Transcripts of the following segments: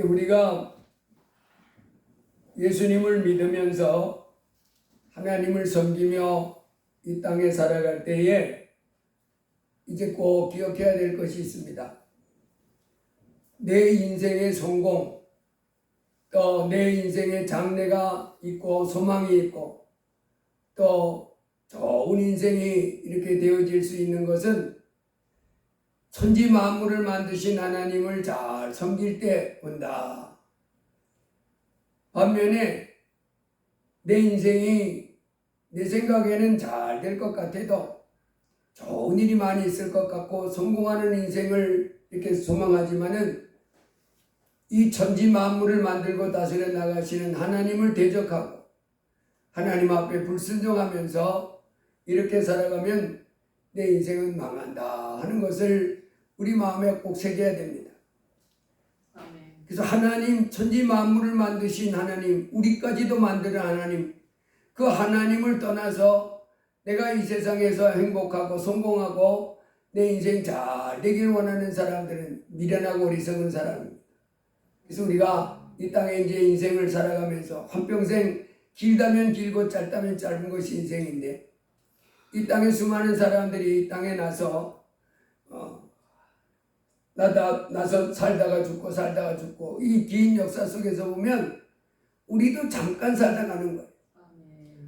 우리가 예수님을 믿으면서 하나님을 섬기며 이 땅에 살아갈 때에 이제 꼭 기억해야 될 것이 있습니다. 내 인생의 성공, 또 내 인생의 장래가 있고 소망이 있고 또 좋은 인생이 이렇게 되어질 수 있는 것은 천지 만물을 만드신 하나님을 잘 섬길 때 온다. 반면에 내 인생이 내 생각에는 잘 될 것 같아도 좋은 일이 많이 있을 것 같고 성공하는 인생을 이렇게 소망하지만은 이 천지 만물을 만들고 다스려 나가시는 하나님을 대적하고 하나님 앞에 불순종하면서 이렇게 살아가면 내 인생은 망한다 하는 것을 우리 마음에 꼭 새겨야 됩니다. 그래서 하나님, 천지 만물을 만드신 하나님, 우리까지도 만드는 하나님, 그 하나님을 떠나서 내가 이 세상에서 행복하고 성공하고 내 인생 잘 되길 원하는 사람들은 미련하고 어리석은 사람입니다. 그래서 우리가 이 땅에 이제 인생을 살아가면서 한평생 길다면 길고 짧다면 짧은 것이 인생인데 이 땅에 수많은 사람들이 이 땅에 나서 살다가 죽고 이 긴 역사 속에서 보면 우리도 잠깐 살다 가는 거예요.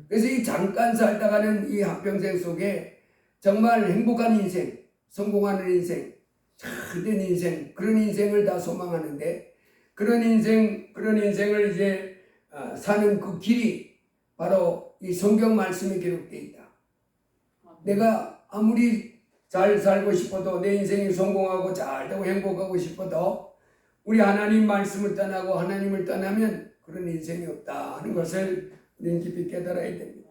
그래서 이 잠깐 살다 가는 이 한평생 속에 정말 행복한 인생, 성공하는 인생, 잘된 인생, 그런 인생을 다 소망하는데 그런 인생을 이제 사는 그 길이 바로 이 성경 말씀에 기록되어 있다. 내가 아무리 잘 살고 싶어도 내 인생이 성공하고 잘되고 행복하고 싶어도 우리 하나님 말씀을 떠나고 하나님을 떠나면 그런 인생이 없다 하는 것을 우리는 깊이 깨달아야 됩니다.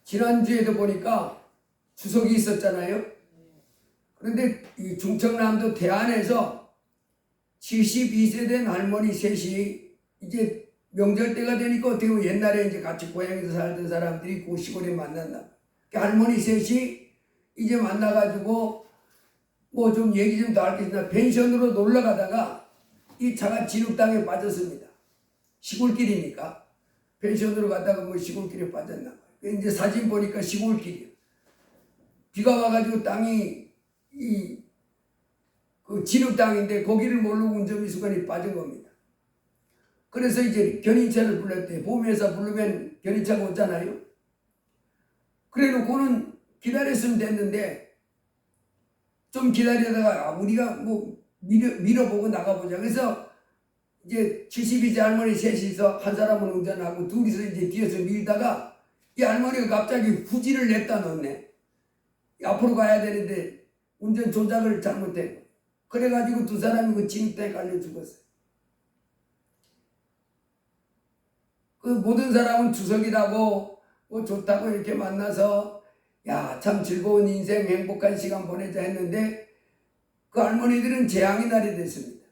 지난주에도 보니까 추석이 있었잖아요. 그런데 이 중청남도 대안에서 72세 된 할머니 셋이 이제 명절 때가 되니까 어떻게 보면 옛날에 이제 같이 고향에서 살던 사람들이 그 시골에 만난다. 그 할머니 셋이 이제 만나가지고 뭐 좀 얘기 좀 더 하겠습니다. 펜션으로 놀러 가다가 이 차가 진흙탕에 빠졌습니다. 시골길이니까 펜션으로 가다가 뭐 시골길에 빠졌나 봐요. 이제 사진 보니까 시골길이에요. 비가 와가지고 땅이 그 진흙 땅인데 거기를 모르고 운전미수관이 빠진 겁니다. 그래서 이제 견인차를 불렀대. 보험회사 부르면 견인차가 오잖아요. 그래 놓고는 기다렸으면 됐는데 좀 기다리다가 우리가 뭐 밀어보고 나가보자. 그래서 이제 72세 할머니 셋이서 한 사람은 운전하고 둘이서 이제 뒤에서 밀다가 이 할머니가 갑자기 후진을 냈다 놓네. 앞으로 가야 되는데 운전 조작을 잘못했고 그래가지고 두 사람이 그 진흙탕에 깔려 죽었어요. 그 모든 사람은 추석이라고 뭐 좋다고 이렇게 만나서 야, 참 즐거운 인생 행복한 시간 보내자 했는데 그 할머니들은 재앙의 날이 됐습니다.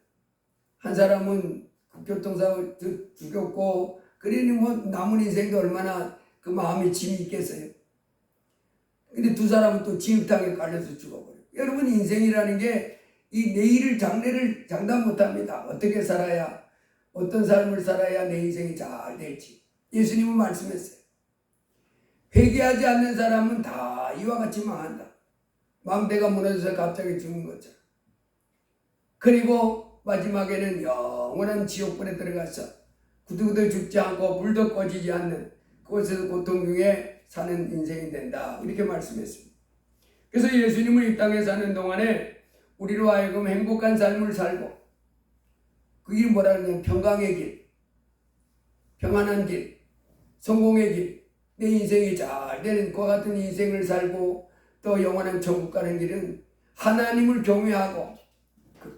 한 사람은 교통사고 죽였고 그러니 뭐 남은 인생도 얼마나 그 마음에 짐이 있겠어요. 근데 두 사람은 또 진흙탕에 깔려서 죽어버려요. 여러분 인생이라는 게 이 내일을 장래를 장담 못합니다. 어떻게 살아야 어떤 삶을 살아야 내 인생이 잘 될지 예수님은 말씀했어요. 회개하지 않는 사람은 다 이와 같이 망한다. 망대가 무너져서 갑자기 죽는 것처럼. 그리고 마지막에는 영원한 지옥불에 들어가서 구두구두 죽지 않고 불도 꺼지지 않는 그곳에서 고통 중에 사는 인생이 된다. 이렇게 말씀했습니다. 그래서 예수님은 이 땅에 사는 동안에 우리로 하여금 행복한 삶을 살고 그 길이 뭐라 그러냐면 평강의 길, 평안한 길, 성공의 길, 내 인생이 잘 되는 그 같은 인생을 살고 또 영원한 천국 가는 길은 하나님을 경외하고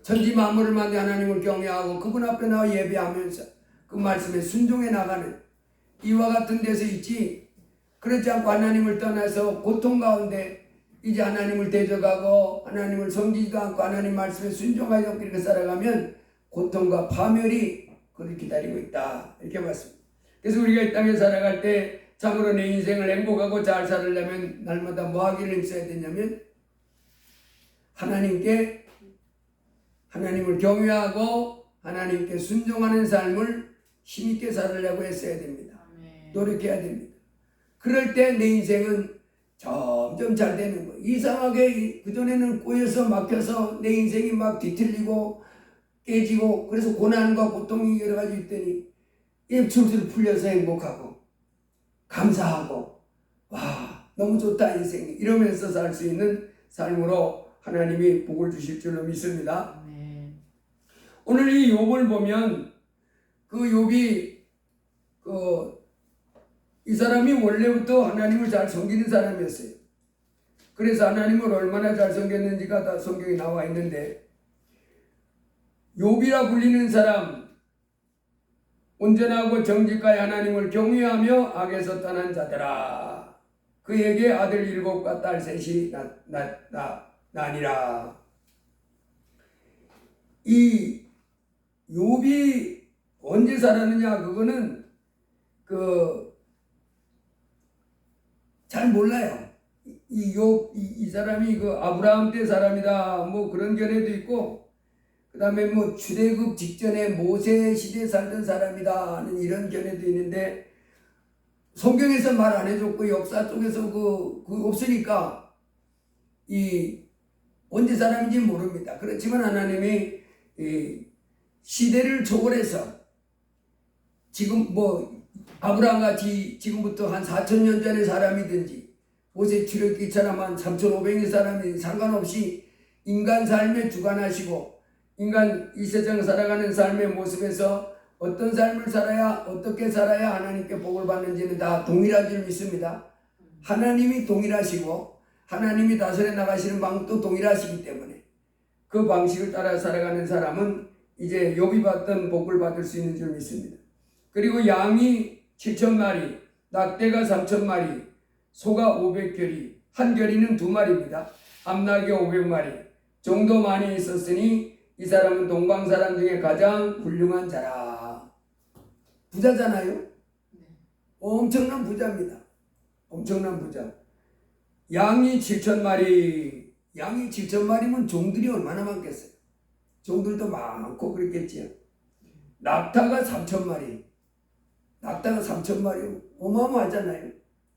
천지 만물을 만든 하나님을 경외하고 그분 앞에 나와 예배하면서 그 말씀에 순종해 나가는 이와 같은 데서 있지 그렇지 않고 하나님을 떠나서 고통 가운데 이제 하나님을 대적하고 하나님을 섬기지도 않고 하나님 말씀에 순종하지 않고 이렇게 살아가면 고통과 파멸이 그를 기다리고 있다 이렇게 말씀입니다. 그래서 우리가 이 땅에 살아갈 때 참으로 내 인생을 행복하고 잘 살려면 날마다 뭐 하기를 힘써야 되냐면 하나님을 경외하고 하나님께 순종하는 삶을 힘있게 살으려고 했어야 됩니다. 노력해야 됩니다. 그럴 때 내 인생은 점점 잘 되는 거예요. 이상하게 그전에는 꼬여서 막혀서 내 인생이 막 뒤틀리고 깨지고 그래서 고난과 고통이 여러 가지 있더니 술술 풀려서 행복하고 감사하고 와 너무 좋다 인생이 이러면서 살 수 있는 삶으로 하나님이 복을 주실 줄로 믿습니다. 오늘 이 욥을 보면 그 욥이 이 사람이 원래부터 하나님을 잘 섬기는 사람이었어요. 그래서 하나님을 얼마나 잘 섬겼는지가 다 성경에 나와 있는데 욥이라 불리는 사람 온전하고 정직하여 하나님을 경외하며 악에서 떠난 자들아 그에게 아들 7과 딸 3이 나니라. 이 욥이 언제 살았느냐 그거는 잘 몰라요. 이 사람이 아브라함 때 사람이다 뭐 그런 견해도 있고 그 다음에 뭐 출애굽 직전에 모세 시대에 살던 사람이다 하는 이런 견해도 있는데 성경에서 말 안 해줬고 역사 쪽에서 없으니까 언제 사람인지 모릅니다. 그렇지만 하나님이 시대를 초월해서 지금 아브라함 같이 지금부터 한 4,000년 전의 사람이든지 모세 출애굽기처럼 한 3,500년 사람이 상관없이 인간 삶에 주관하시고 인간 이 세상 살아가는 삶의 모습에서 어떤 삶을 살아야 어떻게 살아야 하나님께 복을 받는지는 다 동일한 줄 믿습니다. 하나님이 동일하시고 하나님이 다스려 나가시는 방법도 동일하시기 때문에 그 방식을 따라 살아가는 사람은 이제 욥이 받던 복을 받을 수 있는 줄 믿습니다. 그리고 양이 7,000마리, 낙대가 3,000마리, 소가 500결이, 한 결이는 2마리입니다. 암낙이 500마리 정도 많이 있었으니 이 사람은 동방 사람 중에 가장 훌륭한 자라. 부자잖아요. 엄청난 부자입니다. 엄청난 부자. 양이 7,000마리, 양이 7,000마리면 종들이 얼마나 많겠어요. 종들도 많고 그랬겠지요. 낙타가 3,000마리, 낙타가 3,000마리 어마어마하잖아요.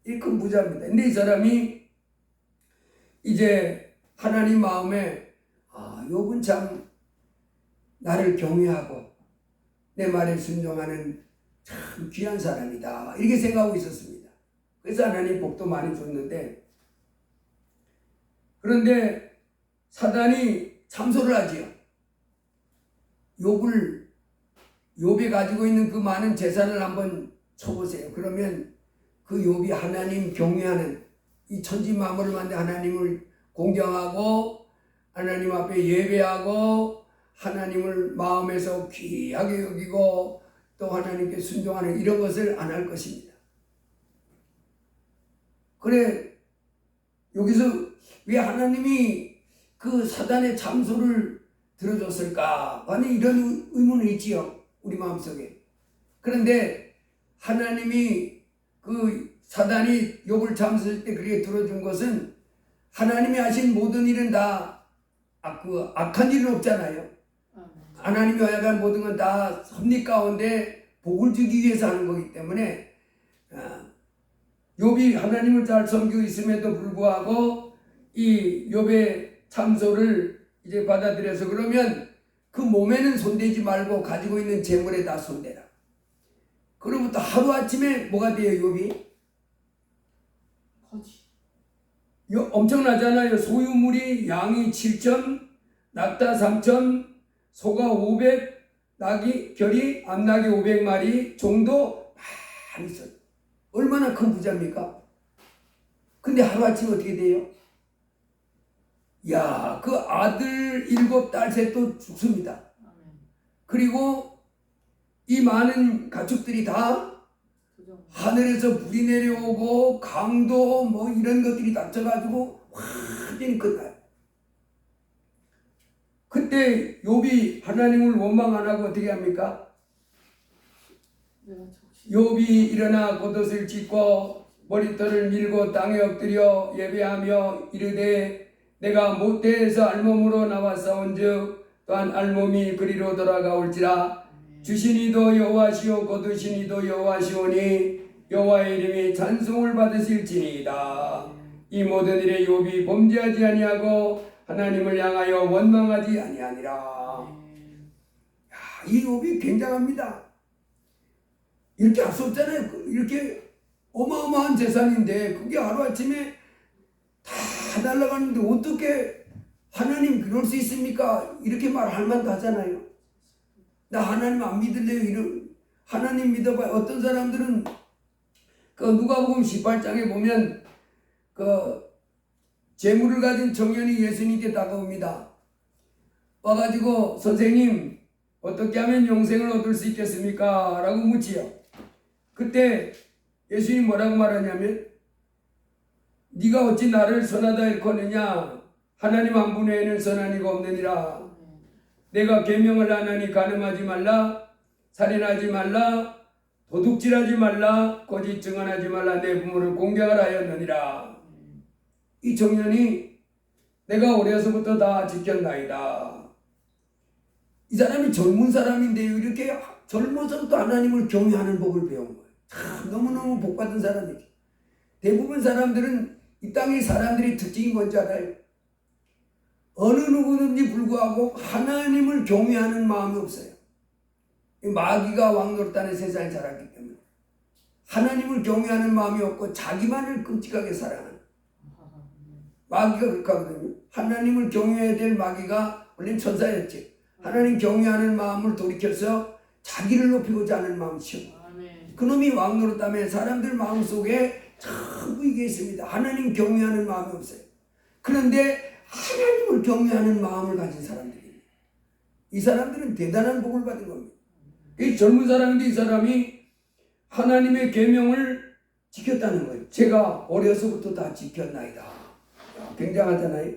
이 큰 부자입니다. 근데 이 사람이 이제 하나님 마음에 욥은 참 나를 경외하고 내 말에 순종하는 참 귀한 사람이다 이렇게 생각하고 있었습니다. 그래서 하나님 복도 많이 줬는데 그런데 사단이 참소를 하지요. 욥이 가지고 있는 그 많은 재산을 한번 쳐보세요. 그러면 그 욥이 하나님 경외하는 이 천지 만물을 만든 하나님을 공경하고 하나님 앞에 예배하고 하나님을 마음에서 귀하게 여기고 또 하나님께 순종하는 이런 것을 안 할 것입니다. 그래 여기서 왜 하나님이 그 사단의 참소를 들어줬을까 하는 이런 의문이 있지요. 우리 마음속에. 그런데 하나님이 그 사단이 욥을 참소할 때 그렇게 들어준 것은 하나님이 하신 모든 일은 다 악한 일은 없잖아요. 하나님이 허락한 모든 건 다 섭리 가운데 복을 주기 위해서 하는 거기 때문에 욥이 하나님을 잘 섬기고 있음에도 불구하고 이 욥의 참소를 이제 받아들여서 그러면 그 몸에는 손대지 말고 가지고 있는 재물에 다 손대라. 그로부터 하루아침에 뭐가 돼요 욥이? 엄청나잖아요. 소유물이 양이 7,000, 낙타 3,000, 소가 500, 결이 암낙이 500마리 정도 많이 있어요. 얼마나 큰 부자입니까? 근데 하루아침에 어떻게 돼요? 그 아들 7, 딸 3도 죽습니다. 그리고 이 많은 가축들이 다 하늘에서 불이 내려오고 강도 뭐 이런 것들이 닥쳐가지고 완전히 끝나요. 그때 욥이 하나님을 원망 안 하고 어떻게 합니까? 욥이 일어나 겉옷을 찢고 머리털을 밀고 땅에 엎드려 예배하며 이르되 내가 못대에서 알몸으로 나와 싸운즉 또한 알몸이 그리로 돌아가올지라. 주신 이도 여호와시오 거두신 이도 여호와시오니 여호와의 이름이 찬송을 받으실지니이다. 이 모든 일에 욥이 범죄하지 아니하고 하나님을 향하여 원망하지 아니하니라. 이 욥이 굉장합니다. 이렇게 할 수 없잖아요. 이렇게 어마어마한 재산인데 그게 하루아침에 다 날아가는데 어떻게 하나님 그럴 수 있습니까? 이렇게 말할 만도 하잖아요. 나 하나님 안 믿을래요. 이런 하나님 믿어봐요. 어떤 사람들은 그 누가복음 18장에 보면 그 재물을 가진 청년이 예수님께 다가옵니다. 와가지고 선생님 어떻게 하면 영생을 얻을 수 있겠습니까? 라고 묻지요. 그때 예수님이 뭐라고 말하냐면 네가 어찌 나를 선하다 일컫느냐? 하나님 한 분 외에는 선한 이가 없느니라. 내가 계명을 안 하니 간음하지 말라, 살인하지 말라, 도둑질하지 말라, 거짓 증언하지 말라, 내 부모를 공경을 하였느니라. 이 청년이 내가 어려서부터 다 지켰나이다. 이 사람이 젊은 사람인데요. 이렇게 젊어서부터 하나님을 경외하는 법을 배운 거예요. 참 너무너무 복받은 사람이죠. 대부분 사람들은 이 땅의 사람들의 특징이 뭔지 알아요? 어느 누구든지 불구하고 하나님을 경외하는 마음이 없어요. 마귀가 왕노릇하는 세상에 자랐기 때문에 하나님을 경외하는 마음이 없고 자기만을 끔찍하게 사랑하는 마귀가 그렇게 하거든요. 하나님을 경외해야 될 마귀가 원래는 천사였지. 하나님 경외하는 마음을 돌이켜서 자기를 높이고자 하는 마음이죠. 그놈이 왕노릇하면 사람들 마음속에 전부 이게 있습니다. 하나님 경외하는 마음이 없어요. 그런데 하나님을 경외하는 마음을 가진 사람들이에요. 이 사람들은 대단한 복을 받은 겁니다. 이 젊은 사람인데 이 사람이 하나님의 계명을 지켰다는 거예요. 제가 어려서부터 다 지켰나이다. 굉장하잖아요.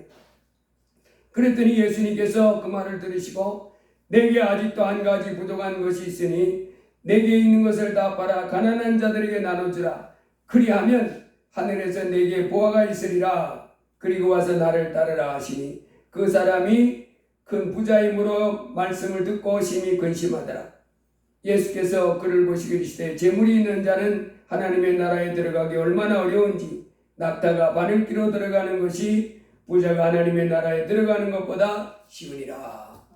그랬더니 예수님께서 그 말을 들으시고 내게 아직도 한 가지 부족한 것이 있으니 내게 있는 것을 다 팔아 가난한 자들에게 나눠주라. 그리하면 하늘에서 내게 보화가 있으리라. 그리고 와서 나를 따르라 하시니 그 사람이 큰 부자이므로 말씀을 듣고 심히 근심하더라. 예수께서 그를 보시고 이르시되 재물이 있는 자는 하나님의 나라에 들어가기 얼마나 어려운지 낙타가 바늘기로 들어가는 것이 부자가 하나님의 나라에 들어가는 것보다 쉬우니라.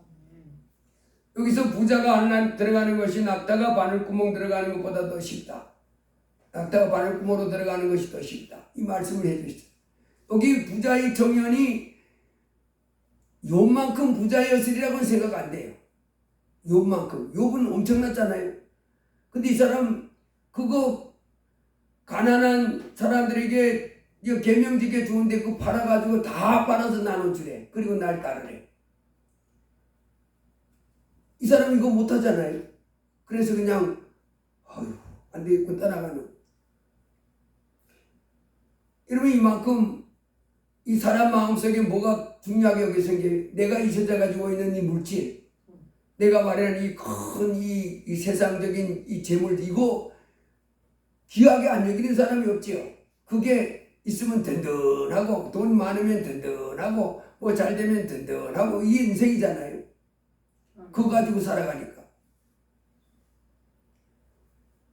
여기서 부자가 하나님 들어가는 것이 낙타가 바늘구멍 들어가는 것보다 더 쉽다. 낙타가 바늘구멍으로 들어가는 것이 더 쉽다. 이 말씀을 해주시죠. 여기 부자의 청년이 욥만큼 부자였으리라고는 생각 안 돼요. 욥만큼. 욥은 엄청났잖아요. 근데 이 사람 그거 가난한 사람들에게 계명지게 주는데 그거 팔아가지고 다 빨아서 나눠주래. 그리고 날 따르래. 이 사람 이거 못하잖아요. 그래서 그냥 아유 안 되겠고 따라가는. 여러분 이만큼 이 사람 마음속에 뭐가 중요하게 여기서 내가 이 세상 가지고 있는 이 물질, 내가 말하는 이 큰 이 세상적인 이 재물, 이거 귀하게 안 여기는 사람이 없지요. 그게 있으면 든든하고 돈 많으면 든든하고 뭐 잘 되면 든든하고 이게 인생이잖아요. 그거 가지고 살아가니까.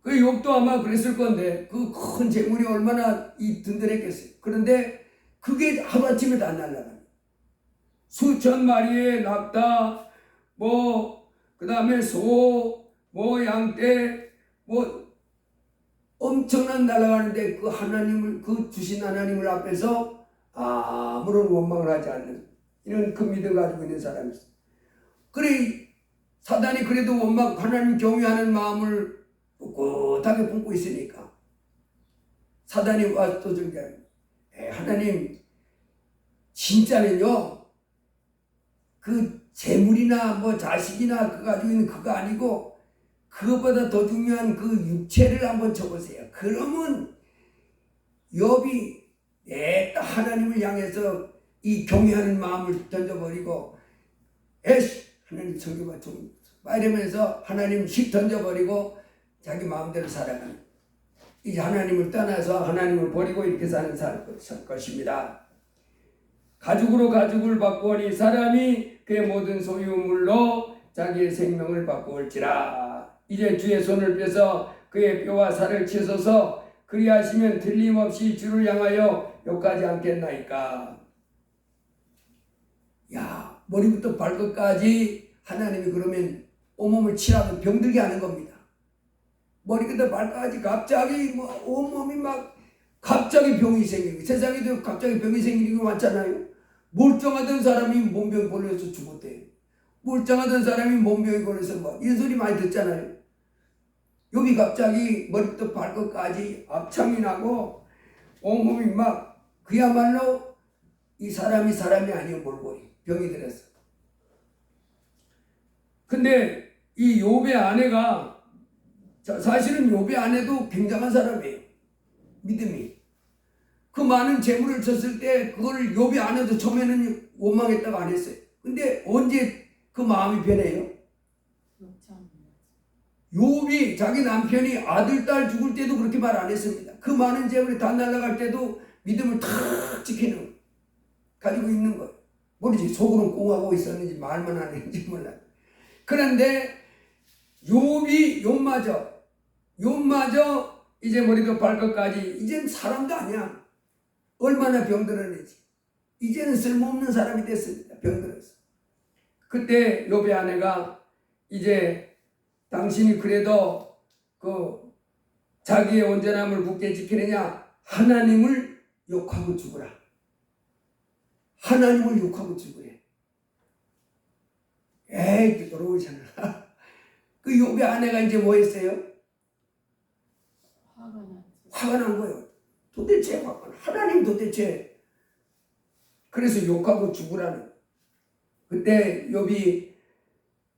그 욥도 아마 그랬을 건데 그 큰 재물이 얼마나 이 든든했겠어요. 그런데 그게 하루아침에 다 날아가요. 수천 마리의 낙타, 그 다음에 소, 양떼, 엄청난 날아가는데 그 하나님을, 그 주신 하나님을 앞에서 아무런 원망을 하지 않는 이런 그 믿음 가지고 있는 사람이 있어요. 그래, 사단이 그래도 하나님 경외하는 마음을 꿋꿋하게 품고 있으니까 사단이 와서 또 하나님 진짜는요 그 재물이나 자식이나 그거 가지고 있는 그거 아니고 그것보다 더 중요한 그 육체를 한번 쳐보세요. 그러면 욥이 하나님을 향해서 이 경외하는 마음을 던져버리고 하나님 성경과 좀 이러면서 하나님 씩 던져버리고 자기 마음대로 살아가는, 이제 하나님을 떠나서 하나님을 버리고 이렇게 사는 것입니다. 가죽으로 가죽을 바꾸니 사람이 그의 모든 소유물로 자기의 생명을 바꾸올지라. 이제 주의 손을 펴서 그의 뼈와 살을 치소서. 그리하시면 틀림없이 주를 향하여 욕하지 않겠나이까. 야, 머리부터 발끝까지 하나님이 그러면 온몸을 치라고 병들게 하는 겁니다. 머리부터 발끝까지 갑자기 온몸이 막 갑자기 병이 생기고, 세상에도 갑자기 병이 생기는 게 많잖아요. 멀쩡하던 사람이 몸병 걸려서 죽었대요. 멀쩡하던 사람이 몸병이 걸려서 이런 소리 많이 듣잖아요. 여기 갑자기 머리부터 발끝까지 압창이 나고 온몸이 막 그야말로 이 사람이 아니요 몰골이 병이 들었어. 근데 이 욥의 아내가 사실은 욥의 아내도 굉장한 사람이에요. 믿음이. 그 많은 재물을 줬을 때 그걸 욥의 아내도 처음에는 원망했다고 안 했어요. 근데 언제 그 마음이 변해요? 욥이 자기 남편이 아들, 딸 죽을 때도 그렇게 말 안 했습니다. 그 많은 재물이 다 날아갈 때도 믿음을 탁 지키는 가지고 있는 거예요. 모르지 속으로 꽁하고 있었는지 말만 안 했는지 몰라요. 그런데 욥마저 이제 머리도 발끝까지 이제는 사람도 아니야. 얼마나 병들었는지 이제는 쓸모없는 사람이 됐습니다. 병들었어. 그때 욥의 아내가 이제 당신이 그래도 그 자기의 온전함을 굳게 지키느냐, 하나님을 욕하고 죽으라. 하나님을 욕하고 죽으래. 에이, 돌아오잖아. 그 욥의 아내가 이제 뭐 했어요? 화가 난 거예요. 도대체 하나님 도대체. 그래서 욕하고 죽으라는. 그때 욥이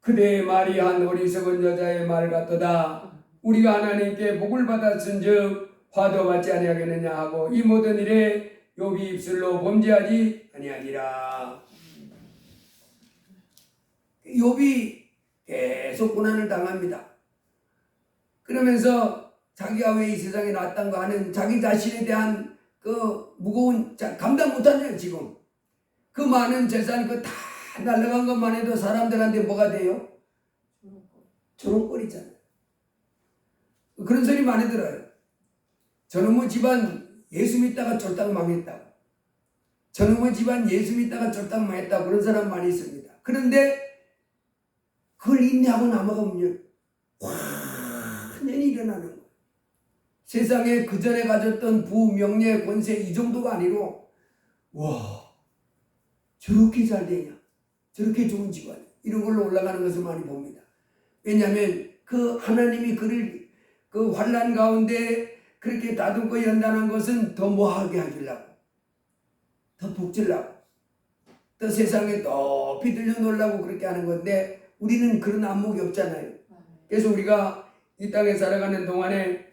그대의 말이 한 어리석은 여자의 말 같도다. 우리가 하나님께 복을 받았은즉 화도 받지 아니하겠느냐 하고 이 모든 일에 욥이 입술로 범죄하지 아니하니라. 욥이 계속 고난을 당합니다. 그러면서 자기가 왜 이 세상에 나왔던가 하는 자기 자신에 대한 그 무거운 감당 못하네요. 지금 그 많은 재산 그 다 날아간 것만 해도 사람들한테 뭐가 돼요? 조롱거리잖아요. 그런 소리 많이 들어요. 저놈의 집안 예수 믿다가 쫄딱 망했다고. 저놈의 집안 예수 믿다가 쫄딱 망했다고 그런 사람 많이 있습니다. 그런데 그걸 인내하고 남아가면 완전히 일어나는 거예요. 세상에 그 전에 가졌던 부, 명예, 권세 이 정도가 아니고 와 저렇게 잘 되냐, 저렇게 좋은 집안 이런 걸로 올라가는 것을 많이 봅니다. 왜냐하면 그 하나님이 그를 그 환난 가운데 그렇게 다듬고 연단한 것은 더 뭐하게 하려고, 더 복질라고, 더 세상에 높이 들려 놓으려고 그렇게 하는 건데 우리는 그런 안목이 없잖아요. 그래서 우리가 이 땅에 살아가는 동안에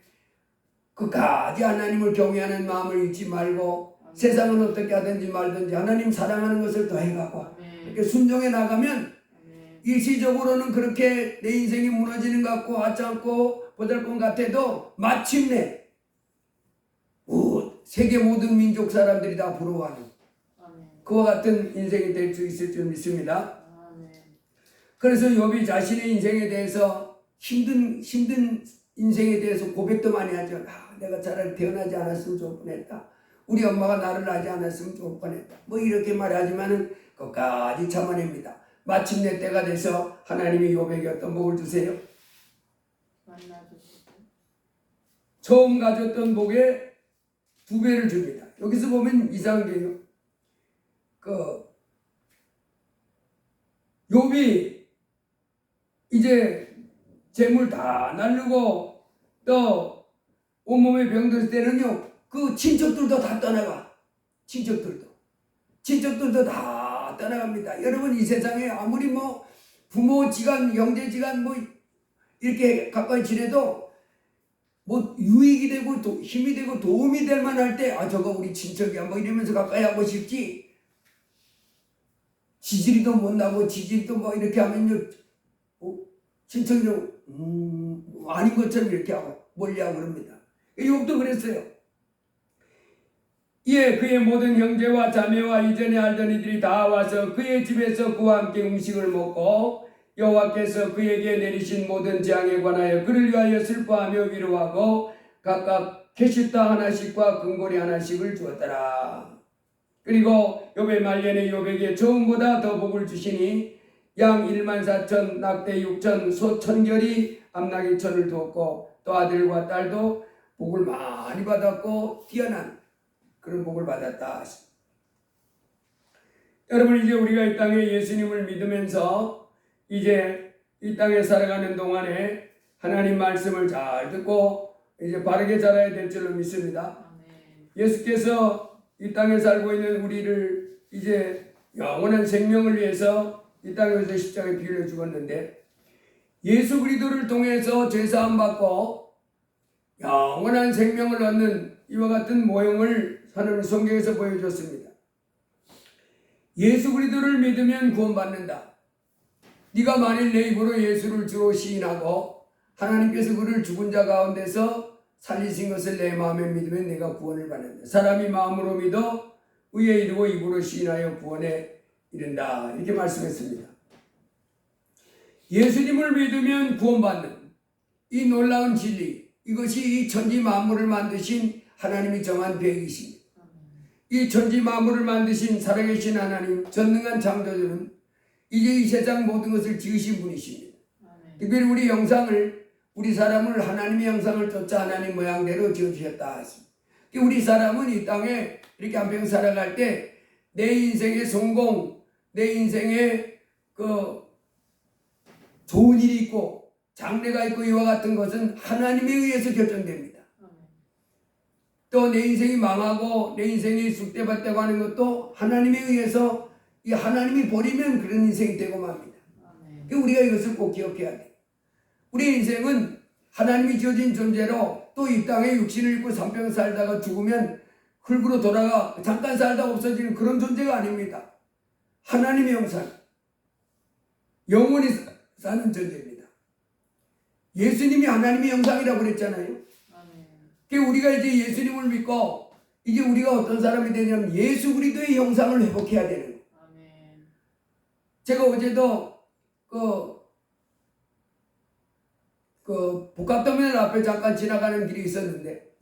끝까지 하나님을 경외하는 마음을 잃지 말고 세상은 어떻게 하든지 말든지 하나님 사랑하는 것을 더해가고 이렇게 순종해 나가면 일시적으로는 그렇게 내 인생이 무너지는 것 같고 하찮고 보잘것 같아도 마침내 세계 모든 민족 사람들이 다 부러워하는 그와 같은 인생이 될 수 있을 줄 믿습니다. 그래서 욥이 자신의 인생에 대해서 힘든 인생에 대해서 고백도 많이 하죠. 내가 차라리 태어나지 않았으면 좋을 뻔했다. 우리 엄마가 나를 낳지 않았으면 좋을 뻔했다. 뭐 이렇게 말하지만은 끝까지 참아냅니다. 마침내 때가 돼서 하나님이 욥에게 어떤 복을 주세요? 처음 가졌던 복에 2배를 줍니다. 여기서 보면 이상한 게요. 욥이 이제 재물 다 날르고 또 온몸에 병들 때는요, 그 친척들도 다 떠나가. 친척들도 다 떠나갑니다. 여러분 이 세상에 아무리 뭐 부모 지간, 형제 지간 뭐 이렇게 가까이 지내도 뭐 유익이 되고 힘이 되고 도움이 될 만할 때 저거 우리 친척이야 뭐 이러면서 가까이 하고 싶지, 지지리도 못 나고 지지리도 뭐 이렇게 하면요 친척이라고 아닌 것처럼 이렇게 하고 멀리하고 그럽니다. 욥도 그랬어요. 이에 그의 모든 형제와 자매와 이전에 알던 이들이 다 와서 그의 집에서 그와 함께 음식을 먹고 여호와께서 그에게 내리신 모든 재앙에 관하여 그를 위하여 슬퍼하며 위로하고 각각 캐시타 하나씩과 금고리 하나씩을 주었더라. 그리고 욥의 말년에 욥에게 처음보다 더 복을 주시니 양 14,000 낙대 6,000 소 1,000결이 암나귀 1,000을 두었고 또 아들과 딸도 복을 많이 받았고 뛰어난 그런 복을 받았다. 여러분, 이제 우리가 이 땅에 예수님을 믿으면서 이제 이 땅에 살아가는 동안에 하나님 말씀을 잘 듣고 이제 바르게 자라야 될 줄로 믿습니다. 예수께서 이 땅에 살고 있는 우리를 이제 영원한 생명을 위해서 이 땅에서 십자가에 피 흘려 죽었는데 예수 그리스도를 통해서 죄사함 받고 영원한 생명을 얻는 이와 같은 모형을 하나님 성경에서 보여줬습니다. 예수 그리스도를 믿으면 구원받는다. 네가 만일 내 입으로 예수를 주로 시인하고 하나님께서 그를 죽은 자 가운데서 살리신 것을 내 마음에 믿으면 내가 구원을 받는다. 사람이 마음으로 믿어 의에 이르고 입으로 시인하여 구원에 이른다. 이렇게 말씀했습니다. 예수님을 믿으면 구원받는 이 놀라운 진리, 이것이 이 천지 만물을 만드신 하나님이 정한 계획이십니다. 이 천지 만물을 만드신 살아계신 하나님, 전능한 창조주는 이제 이 세상 모든 것을 지으신 분이십니다. 특별히 우리 사람을 하나님의 형상을 쫓아 하나님 모양대로 지어주셨다 하십니다. 우리 사람은 이 땅에 이렇게 한평 살아갈 때 내 인생의 성공, 내 인생의 좋은 일이 있고 장래가 있고 이와 같은 것은 하나님에 의해서 결정됩니다. 또 내 인생이 망하고 내 인생이 쑥대밭되고 하는 것도 하나님에 의해서 이 하나님이 버리면 그런 인생이 되고 맙니다. 우리가 이것을 꼭 기억해야 돼요. 우리 인생은 하나님이 지어진 존재로 또 이 땅에 육신을 입고 산평 살다가 죽으면 흙으로 돌아가 잠깐 살다가 없어지는 그런 존재가 아닙니다. 하나님의 형상, 영원히 사는 존재입니다. 예수님이 하나님의 형상이라고 그랬잖아요. 우리가 이제 예수님을 믿고 이제 우리가 어떤 사람이 되냐면 예수 그리스도의 형상을 회복해야 되는 거예요. 제가 어제도 복합터미널 앞에 잠깐 지나가는 길이 있었는데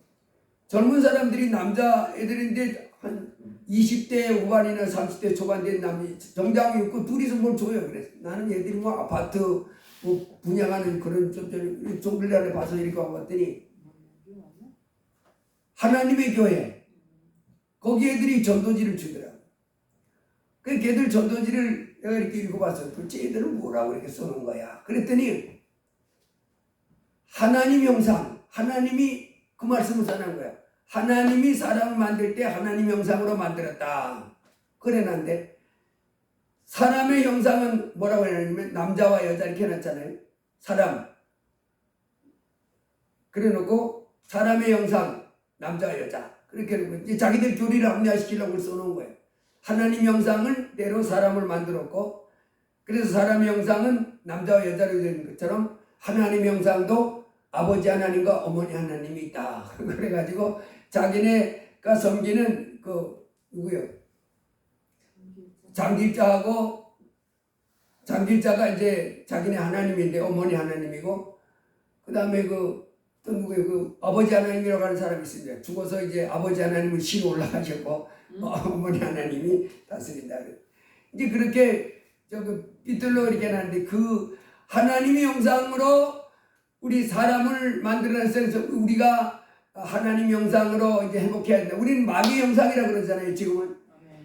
젊은 사람들이 남자애들인데 한 20대 후반이나 30대 초반 된 남이 정장이 입고 둘이서 뭘 줘요. 그래서 나는 얘들이 뭐 아파트 뭐 분양하는 그런 좀 종들레를 봐서 이렇게 와봤더니 하나님의 교회 거기 애들이 전도지를 주더라고. 그 걔들 전도지를 내가 이렇게 읽어봤어. 도대체 애들은 뭐라고 이렇게 써놓은 거야. 그랬더니 하나님 형상, 하나님이 그 말씀을 전한 거야. 하나님이 사람을 만들 때 하나님 형상으로 만들었다. 그래놨는데 사람의 형상은 뭐라고 해놨냐면 남자와 여자 이렇게 해놨잖아요. 사람. 그래놓고 사람의 형상, 남자와 여자. 그렇게 해놓고 이제 자기들 교리를 합리화시키려고 써놓은 거예요. 하나님 형상을 때로 사람을 만들었고 그래서 사람의 형상은 남자와 여자로 되는 것처럼 하나님 형상도 아버지 하나님과 어머니 하나님이 있다. 그래가지고 자기네가 섬기는 누구요? 장길자가 이제 자기네 하나님인데 어머니 하나님이고 그 다음에 또 누구요? 아버지 하나님이라고 하는 사람이 있습니다. 죽어서 이제 아버지 하나님은 시로 올라가셨고 어머니 하나님이 다스린다. 이제 그렇게 삐뚤러 이렇게 하는데 그 하나님의 형상으로 우리 사람을 만들어내서 우리가 하나님 형상으로 이제 회복해야 된다. 우리는 마귀의 형상이라고 그러잖아요. 지금은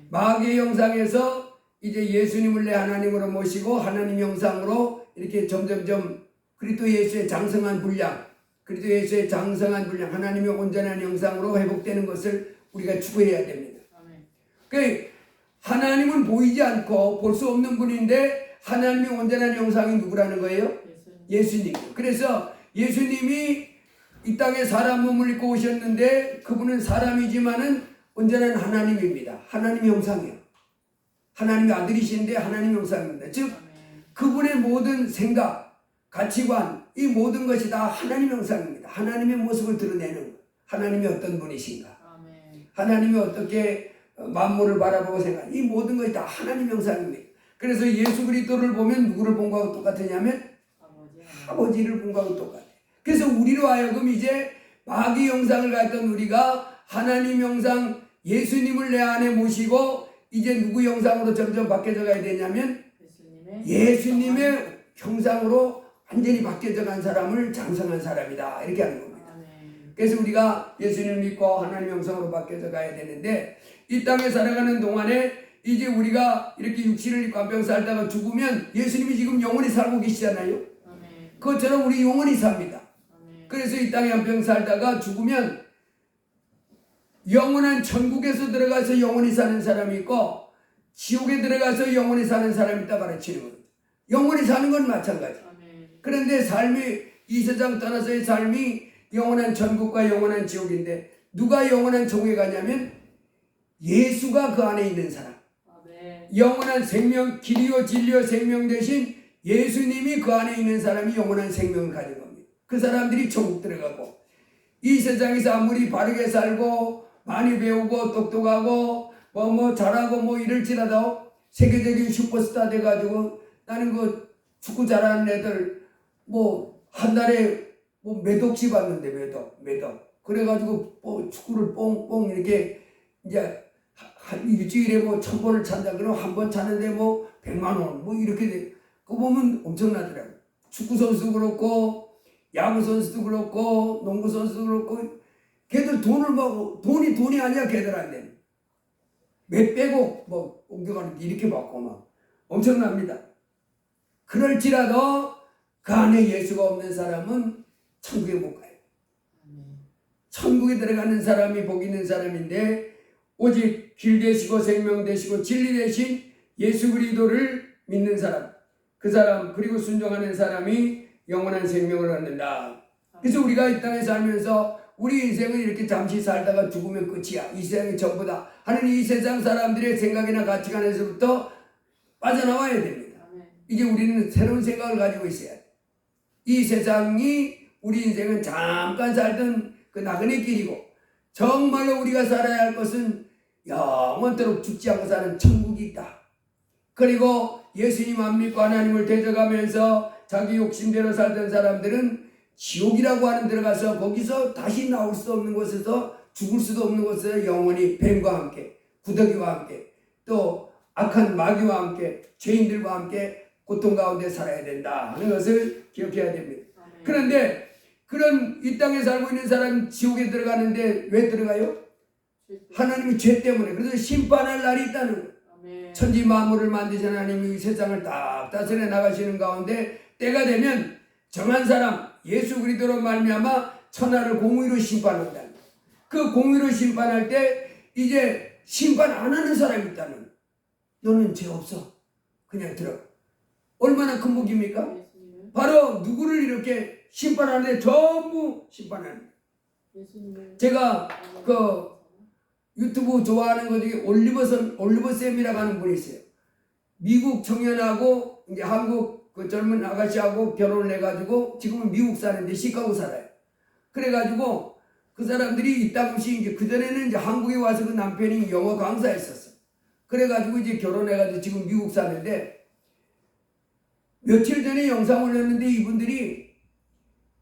마귀의 형상에서 이제 예수님을 내 하나님으로 모시고 하나님 형상으로 이렇게 점점점 그리스도 예수의 장성한 분량, 그리스도 예수의 장성한 분량, 하나님의 온전한 형상으로 회복되는 것을 우리가 추구해야 됩니다. 그 하나님은 보이지 않고 볼 수 없는 분인데 하나님의 온전한 형상이 누구라는 거예요? 예수님. 그래서 예수님이 이 땅에 사람 몸을 입고 오셨는데 그분은 사람이지만은 온전한 하나님입니다. 하나님의 형상이에요. 하나님의 아들이신데 하나님의 형상입니다. 즉 그분의 모든 생각, 가치관, 이 모든 것이 다 하나님의 형상입니다. 하나님의 모습을 드러내는 하나님이 어떤 분이신가. 하나님이 어떻게 만물을 바라보고 생각, 이 모든 것이 다 하나님 형상입니다. 그래서 예수 그리스도를 보면 누구를 본 거하고 똑같으냐면 아버지를 본 거하고 똑같아요. 그래서 우리로 하여금 이제 마귀 형상을 갖던 우리가 하나님 형상 예수님을 내 안에 모시고 이제 누구 형상으로 점점 바뀌어져 가야 되냐면 예수님의 형상으로 완전히 바뀌어져 간 사람을 장성한 사람이다, 이렇게 하는 겁니다. 그래서 우리가 예수님을 믿고 하나님 형상으로 바뀌어져 가야 되는데, 이 땅에 살아가는 동안에 이제 우리가 이렇게 육신을 입고 한평 살다가 죽으면 예수님이 지금 영원히 살고 계시잖아요. 그것처럼 우리 영원히 삽니다. 그래서 이 땅에 한평 살다가 죽으면 영원한 천국에서 들어가서 영원히 사는 사람이 있고 지옥에 들어가서 영원히 사는 사람이 있다 가르치는 겁니다. 영원히 사는 건 마찬가지. 그런데 삶이, 이 세상 떠나서의 삶이 영원한 천국과 영원한 지옥인데 누가 영원한 천국에 가냐면 예수가 그 안에 있는 사람. 영원한 생명, 길이요 진리요 생명 대신 예수님이 그 안에 있는 사람이 영원한 생명을 가진 겁니다. 그 사람들이 천국 들어가고, 이 세상에서 아무리 바르게 살고 많이 배우고 똑똑하고 뭐 잘하고 이럴지라도 세계적인 슈퍼스타 돼가지고 나는 그 축구 잘하는 애들 한 달에 몇 억씩 받는데 몇 억. 그래가지고 축구를 뽕뽕 이렇게 이제 한 일주일에 1,000번을 찬다 그러면 한 번 차는데 100만 원 이렇게 돼. 그거 보면 엄청나더라고. 축구 선수도 그렇고 야구 선수도 그렇고 농구 선수도 그렇고 걔들 돈이 아니야 걔들한테. 몇백억 옮겨가는 이렇게 받고 막 엄청납니다. 그럴지라도 그 안에 예수가 없는 사람은 천국에 못 가요. 천국에 들어가는 사람이 복 있는 사람인데, 오직 길 되시고 생명 되시고 진리 되신 예수 그리스도를 믿는 사람, 그 사람 그리고 순종하는 사람이 영원한 생명을 얻는다. 그래서 우리가 이 땅에 살면서 우리 인생은 이렇게 잠시 살다가 죽으면 끝이야, 이 세상이 전부다 하는 이 세상 사람들의 생각이나 가치관에서부터 빠져나와야 됩니다. 이제 우리는 새로운 생각을 가지고 있어야 돼. 이 세상이, 우리 인생은 잠깐 살던 그 나그네 길이고 정말로 우리가 살아야 할 것은 영원토록 죽지 않고 사는 천국이 있다. 그리고 예수님 안 믿고 하나님을 대적하면서 자기 욕심대로 살던 사람들은 지옥이라고 하는 들어가서 거기서 다시 나올 수 없는 곳에서, 죽을 수도 없는 곳에서 영원히 뱀과 함께 구더기와 함께 또 악한 마귀와 함께 죄인들과 함께 고통 가운데 살아야 된다 하는 것을 기억해야 됩니다. 그런데 그런 이 땅에 살고 있는 사람은 지옥에 들어가는데 왜 들어가요? 하나님이 죄 때문에. 그래서 심판할 날이 있다는 거예요. 천지 만물을 만드신 하나님이 이 세상을 딱 다스려 나가시는 가운데 때가 되면 정한 사람 예수 그리스도로 말미암아 천하를 공의로 심판한다는 거예요. 그 공의로 심판할 때 이제 심판 안 하는 사람이 있다는 거예요. 너는 죄 없어, 그냥 들어가. 얼마나 큰 복입니까? 바로 누구를 이렇게 심판하는데 전부 심판하는 거예요. 제가 그 유튜브 좋아하는 것 중에 올리버쌤이라고 하는 분이 있어요. 미국 청년하고 이제 한국 그 젊은 아가씨하고 결혼을 해가지고 지금은 미국 사는데 시카고 살아요. 그래가지고 그 사람들이 이따금씩 이제 그전에는 이제 한국에 와서 그 남편이 영어 강사였었어. 그래가지고 이제 결혼해가지고 지금 미국 사는데, 며칠 전에 영상 올렸는데 이분들이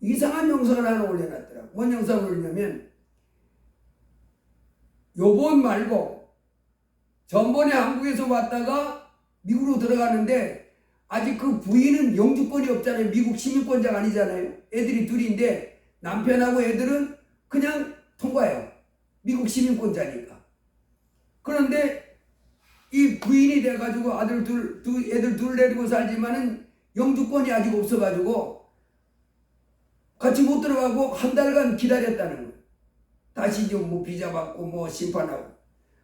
이상한 영상을 하나 올려놨더라고. 뭔 영상을 올리냐면, 요번 말고 전번에 한국에서 왔다가 미국으로 들어가는데 아직 그 부인은 영주권이 없잖아요. 미국 시민권자가 아니잖아요. 애들이 둘인데 남편하고 애들은 그냥 통과해요. 미국 시민권자니까. 그런데 이 부인이 돼가지고 애들 둘 데리고 살지만은 영주권이 아직 없어가지고 같이 못 들어가고 한 달간 기다렸다는 거예요. 다시 좀 비자 받고 심판하고.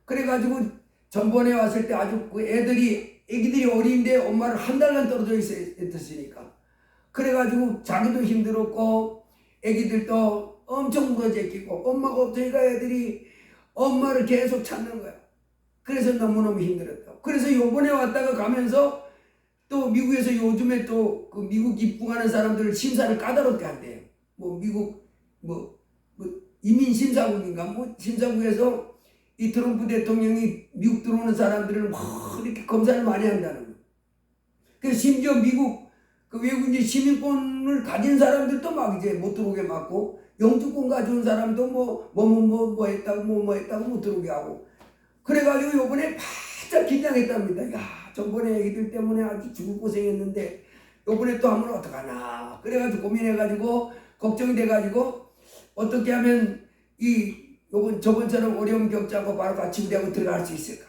그래가지고 전번에 왔을 때 아주 그 애기들이 어린데 엄마를 한 달간 떨어져 있었으니까. 그래가지고 자기도 힘들었고 애기들도 엄청 울어제끼고 엄마가 없으니까 애들이 엄마를 계속 찾는 거야. 그래서 너무너무 힘들었다. 그래서 요번에 왔다가 가면서 또 미국에서 요즘에 또 그 미국 입국하는 사람들을 심사를 까다롭게 한대요. 미국 이민심사국인가 심사국에서 이 트럼프 대통령이 미국 들어오는 사람들을 막 이렇게 검사를 많이 한다는 거예요. 그래서 심지어 미국 그 외국인 시민권을 가진 사람들도 막 이제 못 들어오게 막고, 영주권 가져온 사람도 뭐 했다고 못 들어오게 하고. 그래가지고 요번에 바짝 긴장했답니다. 야, 저번에 애기들 때문에 아주 죽을 고생했는데 요번에 또 하면 어떡하나. 그래가지고 고민해가지고 걱정이 돼가지고 어떻게 하면 저번처럼 어려움 겪지 않고 바로 같이 우리하고 들어갈 수 있을까.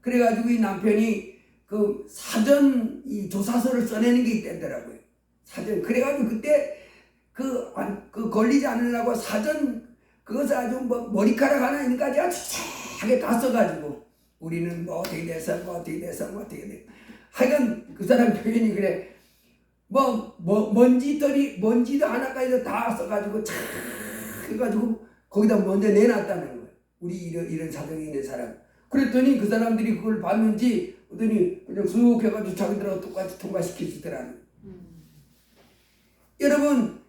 그래가지고 이 남편이 그 사전 이 조사서를 써내는 게 있다더라고요. 사전. 그래가지고 그때 그 걸리지 않으려고 사전 그것을 아주 머리카락 하나 있는까지 아주 자세하게 다 써가지고 우리는 뭐 어떻게 돼서 어떻게 돼. 하여간 그 사람 표현이 그래. 먼지도 하나까지 다 써가지고 참 해가지고 거기다 먼저 내놨다는 거예요. 우리 이런 사정이 있는 사람. 그랬더니 그 사람들이 그걸 봤는지 그랬더니 그냥 쑥 해가지고 자기들하고 똑같이 통과시키시더라는 거예요. 여러분,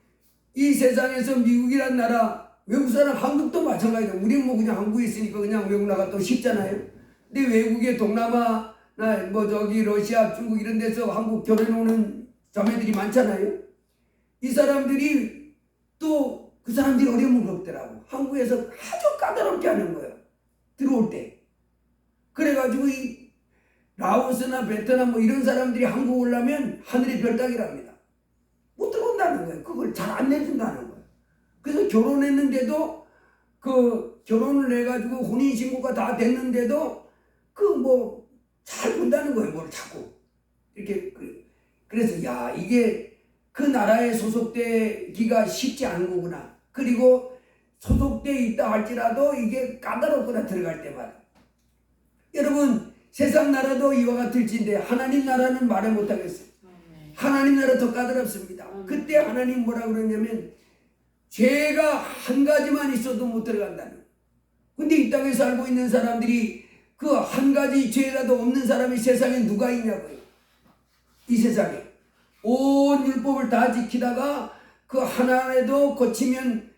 이 세상에서 미국이란 나라, 외국 사람, 한국도 마찬가지다. 우리는 뭐 그냥 한국에 있으니까 그냥 외국 나가도 쉽잖아요. 근데 외국의 동남아나 러시아, 중국 이런 데서 한국 결혼해 오는 자매들이 많잖아요. 이 사람들이 또 그 사람들이 어려움을 겪더라고. 한국에서 아주 까다롭게 하는 거예요. 들어올 때. 그래가지고 이 라오스나 베트남 뭐 이런 사람들이 한국 오려면 하늘의 별 따기랍니다. 못 들어온다는 거예요. 그걸 잘 안 내준다는 거예요. 그래서 결혼했는데도 결혼을 해가지고 혼인신고가 다 됐는데도 잘 본다는 거예요. 뭘 자꾸. 이렇게. 그래서 야, 이게 그 나라에 소속되기가 쉽지 않은 거구나. 그리고 소속돼 있다 할지라도 이게 까다롭구나, 들어갈 때마다. 여러분, 세상 나라도 이와 같을진데 하나님 나라는 말을 못하겠어요. 하나님 나라 더 까다롭습니다. 그때 하나님 뭐라 그러냐면 죄가 한 가지만 있어도 못 들어간다는. 근데 이 땅에 살고 있는 사람들이 그 한 가지 죄라도 없는 사람이 세상에 누가 있냐고요. 이 세상에 온 율법을 다 지키다가 그 하나라도 고치면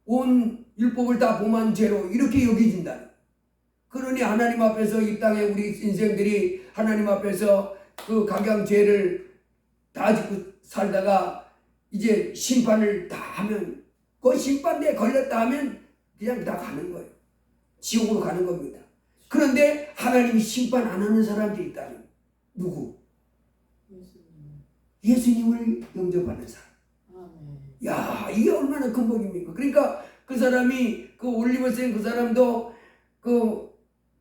온 율법을 다 범한 죄로 이렇게 여겨진다. 그러니 하나님 앞에서 이 땅에 우리 인생들이 하나님 앞에서 그 각양 죄를 다 짓고 살다가 이제 심판을 다 하면, 그 심판대에 걸렸다 하면 그냥 다 가는 거예요. 지옥으로 가는 겁니다. 그런데 하나님이 심판 안 하는 사람들이 있다면 누구? 예수님을 영접하는 사람. 야, 이게 얼마나 큰 복입니까? 그러니까 그 사람이 올리버생 그 사람도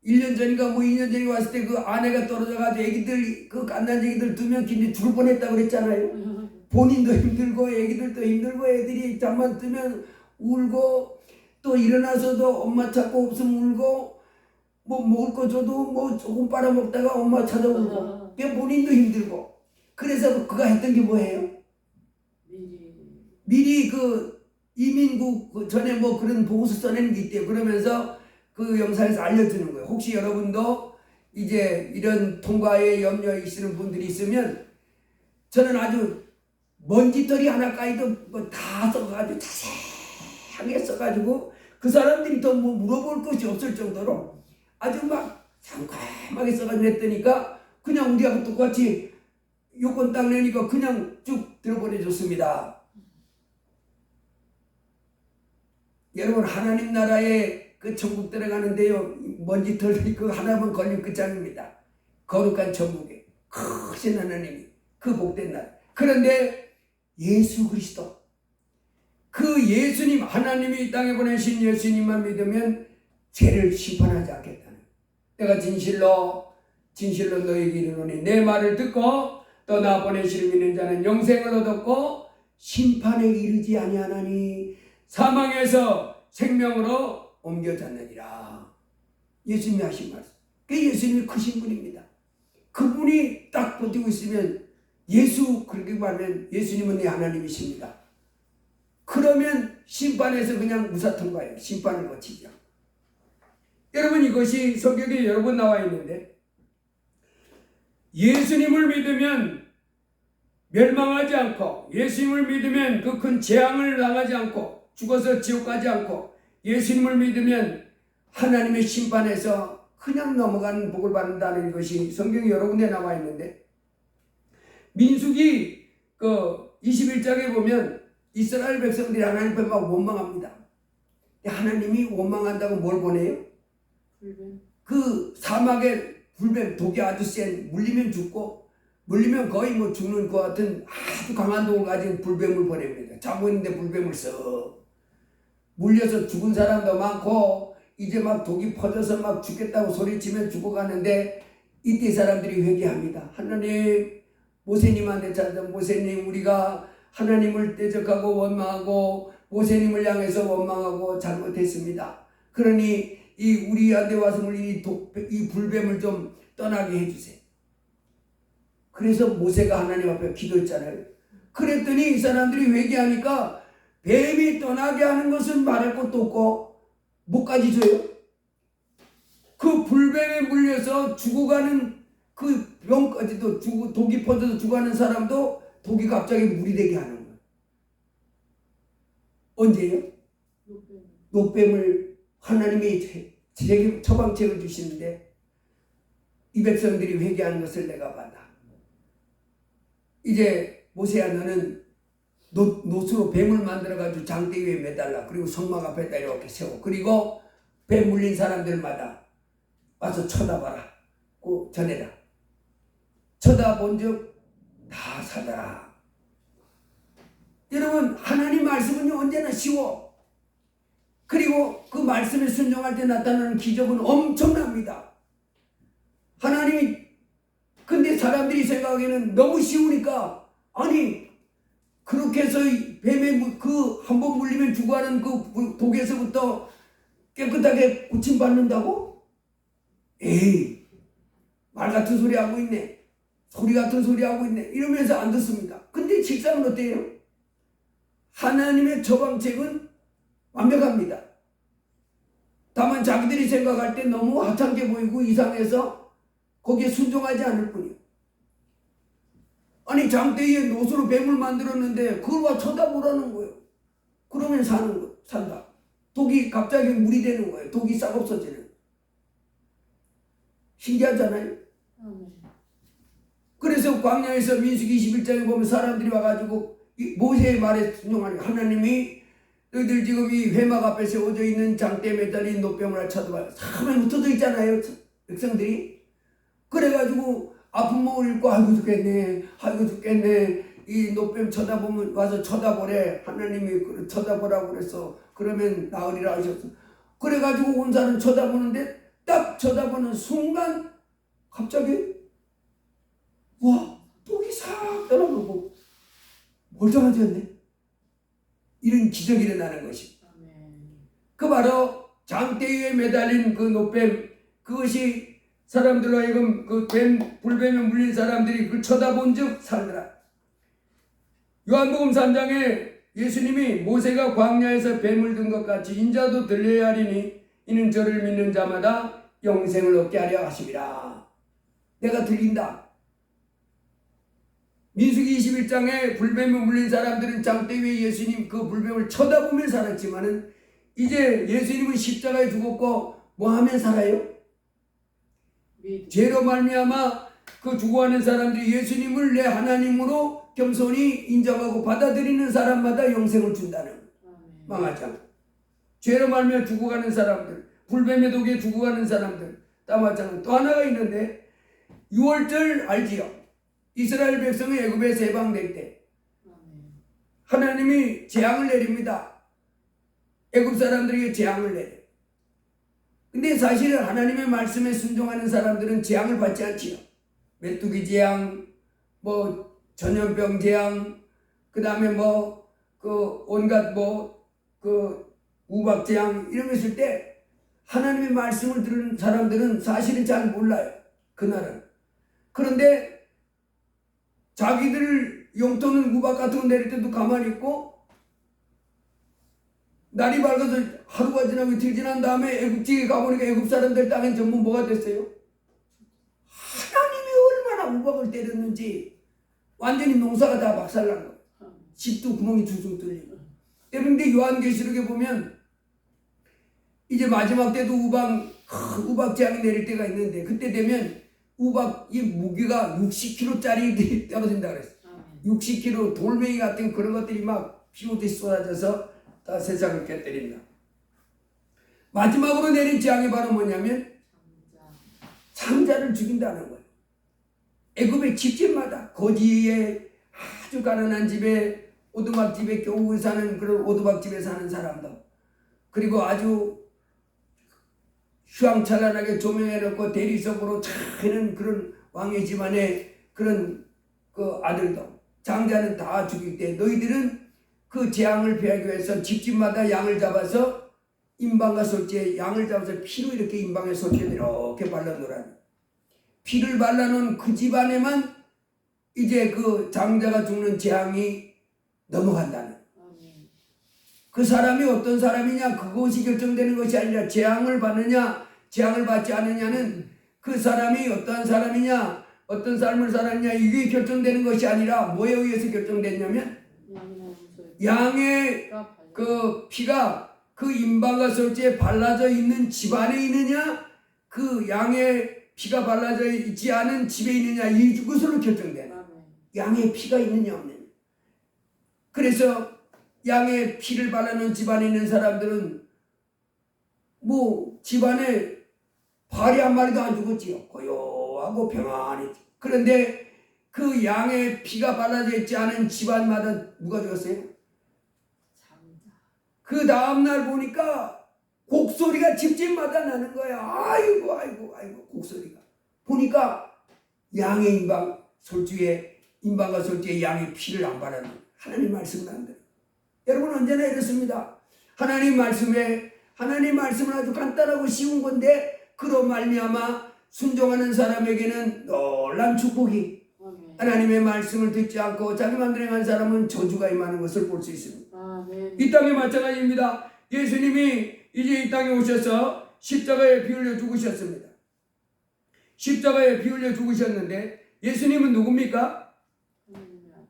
1년 전인가 2년 전에 왔을 때 그 아내가 떨어져가지고 애기들 갓난아기들 2명 긴데 죽을 뻔했다고 그랬잖아요. 본인도 힘들고 애기들도 힘들고 애들이 잠만 뜨면 울고 또 일어나서도 엄마 찾고 없으면 울고 뭐 먹을 거 줘도 뭐 조금 빨아먹다가 엄마 찾아오고 본인도 힘들고. 그래서 그가 했던 게 뭐예요? 미리 이민국 전에 그런 보고서 써내는 게 있대요. 그러면서 그 영상에서 알려주는 거예요. 혹시 여러분도 이제 이런 통과에 염려이시는 분들이 있으면 저는 아주 먼지털이 하나까지도 다 써가지고 자세하게 써가지고 그 사람들이 더 물어볼 것이 없을 정도로 아주 막 상큼하게 써가지고 했더니까 그냥 우리하고 똑같이 요건 딱 내니까 그냥 쭉 들어보내줬습니다. 여러분, 하나님 나라에 그 천국 들어가는데요, 먼지털이 하나만 걸리면 끝장입니다. 거룩한 천국에 크신 하나님이 그 복된 나라. 그런데 예수 그리스도, 그 예수님, 하나님이 이 땅에 보내신 예수님만 믿으면 죄를 심판하지 않겠다는. 내가 진실로 너희에게 이르노니 내 말을 듣고 또 나 보내시는 믿는 자는 영생을 얻었고 심판에 이르지 아니하나니 사망에서 생명으로 옮겨졌느니라. 예수님이 하신 말씀. 그 예수님이 크신 분입니다. 그분이 딱 버티고 있으면 그렇게 말하면 예수님은 내 하나님이십니다. 그러면 심판에서 그냥 무사통과해요. 심판을 거치죠. 여러분, 이것이 성경에 여러 번 나와 있는데 예수님을 믿으면 멸망하지 않고, 예수님을 믿으면 그 큰 재앙을 당하지 않고, 죽어서 지옥 가지 않고, 예수님을 믿으면 하나님의 심판에서 그냥 넘어가는 복을 받는다는 것이 성경에 여러 군데 나와 있는데, 민수기 21장에 보면 이스라엘 백성들이 하나님 앞에 막 원망합니다. 하나님이 원망한다고 뭘 보내요? 불뱀. 그 사막에 불뱀, 독이 아주 센, 물리면 죽고 물리면 거의 뭐 죽는 것 같은 아주 강한 독을 가진 불뱀을 보냅니다. 자고 있는데 불뱀을 썩 물려서 죽은 사람도 많고 이제 막 독이 퍼져서 막 죽겠다고 소리치면 죽어가는데, 이때 사람들이 회개합니다. 하나님, 모세님한테 찾아, 모세님, 우리가 하나님을 대적하고 원망하고 모세님을 향해서 원망하고 잘못했습니다. 그러니 이 우리한테 와서 물린 이 불뱀을 좀 떠나게 해주세요. 그래서 모세가 하나님 앞에 기도했잖아요. 그랬더니 이 사람들이 회개하니까 뱀이 떠나게 하는 것은 말할 것도 없고 뭐까지 줘요? 그 불뱀에 물려서 죽어가는 그 병까지도 독이 퍼져서 죽어가는 사람도 독이 갑자기 물이 되게 하는 거예요. 언제요? 노뱀을 하나님이 처방책을 주시는데, 이 백성들이 회개하는 것을 내가 받아. 이제 모세야, 너는 노수로 뱀을 만들어가지고 장대 위에 매달라. 그리고 성막 앞에다 이렇게 세워. 그리고 뱀 물린 사람들마다 와서 쳐다봐라. 그 전해라. 쳐다본 즉 다 살더라. 여러분, 하나님 말씀은요 언제나 쉬워. 그리고 그 말씀에 순종할 때 나타나는 기적은 엄청납니다. 하나님이, 근데 사람들이 생각하기에는 너무 쉬우니까, 아니 그렇게 해서 뱀에 그 한 번 물리면 죽어가는 그 독에서부터 깨끗하게 고침받는다고? 에이, 말 같은 소리 하고 있네. 소리 같은 소리 하고 있네. 이러면서 안 듣습니다. 근데 실상은 어때요? 하나님의 처방책은 완벽합니다. 다만 자기들이 생각할 때 너무 하찮게 보이고 이상해서 거기에 순종하지 않을 뿐이에요. 아니, 장대 위에 노수로 뱀을 만들었는데 그걸 와 쳐다보라는 거예요. 그러면 산다. 독이 갑자기 물이 되는 거예요. 독이 싹 없어지는. 신기하잖아요. 그래서 광야에서 민수기 21장에 보면 사람들이 와가지고 모세의 말에 순종하니까, 하나님이 너희들 지금 이 회막 앞에 세워져 있는 장대에 매달린 노뱀을 쳐다봐요. 사람이 흩어져 있잖아요, 백성들이. 그래가지고 아픈 몸을 입고 아이고 죽겠네 이 노뱀 쳐다보면 와서 쳐다보래. 하나님이 쳐다보라고 그랬어. 그러면 나으리라 하셨어. 그래가지고 온 사람 쳐다보는데 딱 쳐다보는 순간 갑자기 와, 독이 싹 떠나가고 멀쩡해졌네. 이런 기적이 일어나는 것입니다. 그 바로 장대 위에 매달린 그 노뱀, 그것이 사람들로 하여금 그 불뱀에 물린 사람들이 그걸 쳐다본 즉 살더라. 요한복음 3장에 예수님이 모세가 광야에서 뱀을 든 것 같이 인자도 들려야 하리니 이는 저를 믿는 자마다 영생을 얻게 하려 하심이라. 내가 들린다. 민수기 21장에 불뱀에 물린 사람들은 장대 위에 예수님 그 불뱀을 쳐다보며 살았지만은 이제 예수님은 십자가에 죽었고 뭐 하면 살아요? 죄로 말미암아 그 죽어가는 사람들이 예수님을 내 하나님으로 겸손히 인정하고 받아들이는 사람마다 영생을 준다는 망하장. 죄로 말미암아 죽어가는 사람들, 불뱀의 독에 죽어가는 사람들, 따마장. 또 하나가 있는데 6월절 알지요? 이스라엘 백성이 애굽에서 해방될 때 하나님이 재앙을 내립니다. 애굽 사람들에게 재앙을 내려. 근데 사실은 하나님의 말씀에 순종하는 사람들은 재앙을 받지 않지요. 메뚜기 재앙, 뭐 전염병 재앙, 그 다음에 뭐 그 온갖 그 우박 재앙 이런 거 있을 때 하나님의 말씀을 들은 사람들은 사실은 잘 몰라요. 그날은. 그런데 자기들 용토는 우박 같은 거 내릴 때도 가만히 있고, 날이 밝아서 하루가 지나고 이틀 지난 다음에 애굽지에 가보니까 애굽 사람들 땅엔 전부 뭐가 됐어요? 하나님이 얼마나 우박을 때렸는지 완전히 농사가 다 박살난 거예요. 집도 구멍이 둥둥 뚫리고. 그런데 요한계시록에 보면 이제 마지막 때도 우박재앙이 내릴 때가 있는데 그때 되면 이 무게가 60kg짜리 떨어진다 그랬어. 60kg 돌멩이 같은 그런 것들이 막 비오듯이 쏟아져서 다 세상을 깨뜨립니다. 마지막으로 내린 재앙이 바로 뭐냐면 장자를 죽인다는 거예요. 애굽의 집집마다 거지에 아주 가난한 집에 오두막집에 겨우 사는 그런 오두막집에 사는 사람들, 그리고 아주 휘황찬란하게 조명해놓고 대리석으로 차이는 그런 왕의 집안의 그런 그 아들도 장자는 다 죽일 때 너희들은 그 재앙을 피하기 위해서 집집마다 양을 잡아서 임방과 솔지에 양을 잡아서 피로 이렇게 임방의 솔지에 이렇게 발라놓으라니. 피를 발라놓은 그 집안에만 이제 그 장자가 죽는 재앙이 넘어간다는. 그 사람이 어떤 사람이냐 그것이 결정되는 것이 아니라 재앙을 받느냐 재앙을 받지 않느냐는 그 사람이 어떠한 사람이냐 어떤 삶을 살았냐 이게 결정되는 것이 아니라 뭐에 의해서 결정됐냐면 양의 그 피가 그 임방과 솔지에 발라져 있는 집안에 있느냐 그 양의 피가 발라져 있지 않은 집에 있느냐 이것으로 결정되는. 양의 피가 있느냐 없느냐. 그래서 양의 피를 발라놓은 집안에 있는 사람들은 뭐 집안에 파리 한 마리도 안 죽었지요. 고요하고 평안히. 그런데 그 양의 피가 발라져 있지 않은 집안마다 누가 죽었어요? 그 다음날 보니까 곡소리가 집집마다 나는 거야. 아이고 곡소리가. 보니까 양의 임방 솔주에 임방과 솔주에 양의 피를 안 바라는 하나님 말씀을 안 들어요. 여러분 언제나 이렇습니다. 하나님 말씀은 아주 간단하고 쉬운 건데 그로 말미암아 순종하는 사람에게는 놀란 축복이, 하나님의 말씀을 듣지 않고 자기 마음대로 행한 사람은 저주가 임하는 것을 볼 수 있습니다. 이 땅에 마찬가지입니다. 예수님이 이제 이 땅에 오셔서 십자가에 피 흘려 죽으셨습니다. 십자가에 피 흘려 죽으셨는데 예수님은 누굽니까?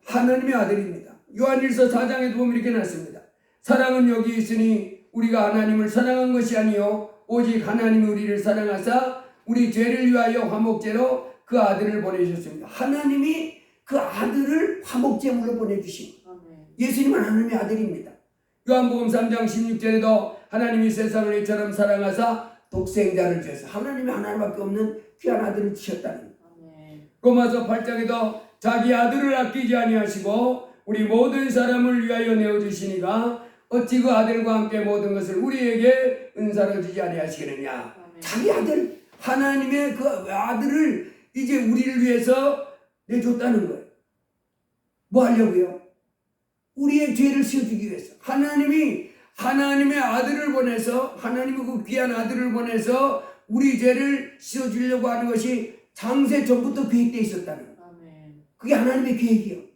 하나님의 아들입니다. 요한일서 4장에도 보면 이렇게 났습니다. 사랑은 여기 있으니 우리가 하나님을 사랑한 것이 아니요 오직 하나님이 우리를 사랑하사 우리 죄를 위하여 화목제로 그 아들을 보내주셨습니다. 하나님이 그 아들을 화목제물로 보내주신 예수님은 하나님의 아들입니다. 요한복음 3장 16절에도 하나님이 세상을 이처럼 사랑하사 독생자를 주셨어요. 하나님이 하나님밖에 없는 귀한 아들을 주셨다는 거예요. 로마서 8장에도 자기 아들을 아끼지 아니하시고 우리 모든 사람을 위하여 내어주시니가 어찌 그 아들과 함께 모든 것을 우리에게 은사로 주지 아니하시겠느냐. 자기 아들 하나님의 그 아들을 이제 우리를 위해서 내줬다는 거예요. 뭐 하려고요? 우리의 죄를 씌워주기 위해서. 하나님이 하나님의 아들을 보내서 하나님의 그 귀한 아들을 보내서 우리 죄를 씌워주려고 하는 것이 창세 전부터 계획되어 있었다는 거예요. 그게 하나님의 계획이요.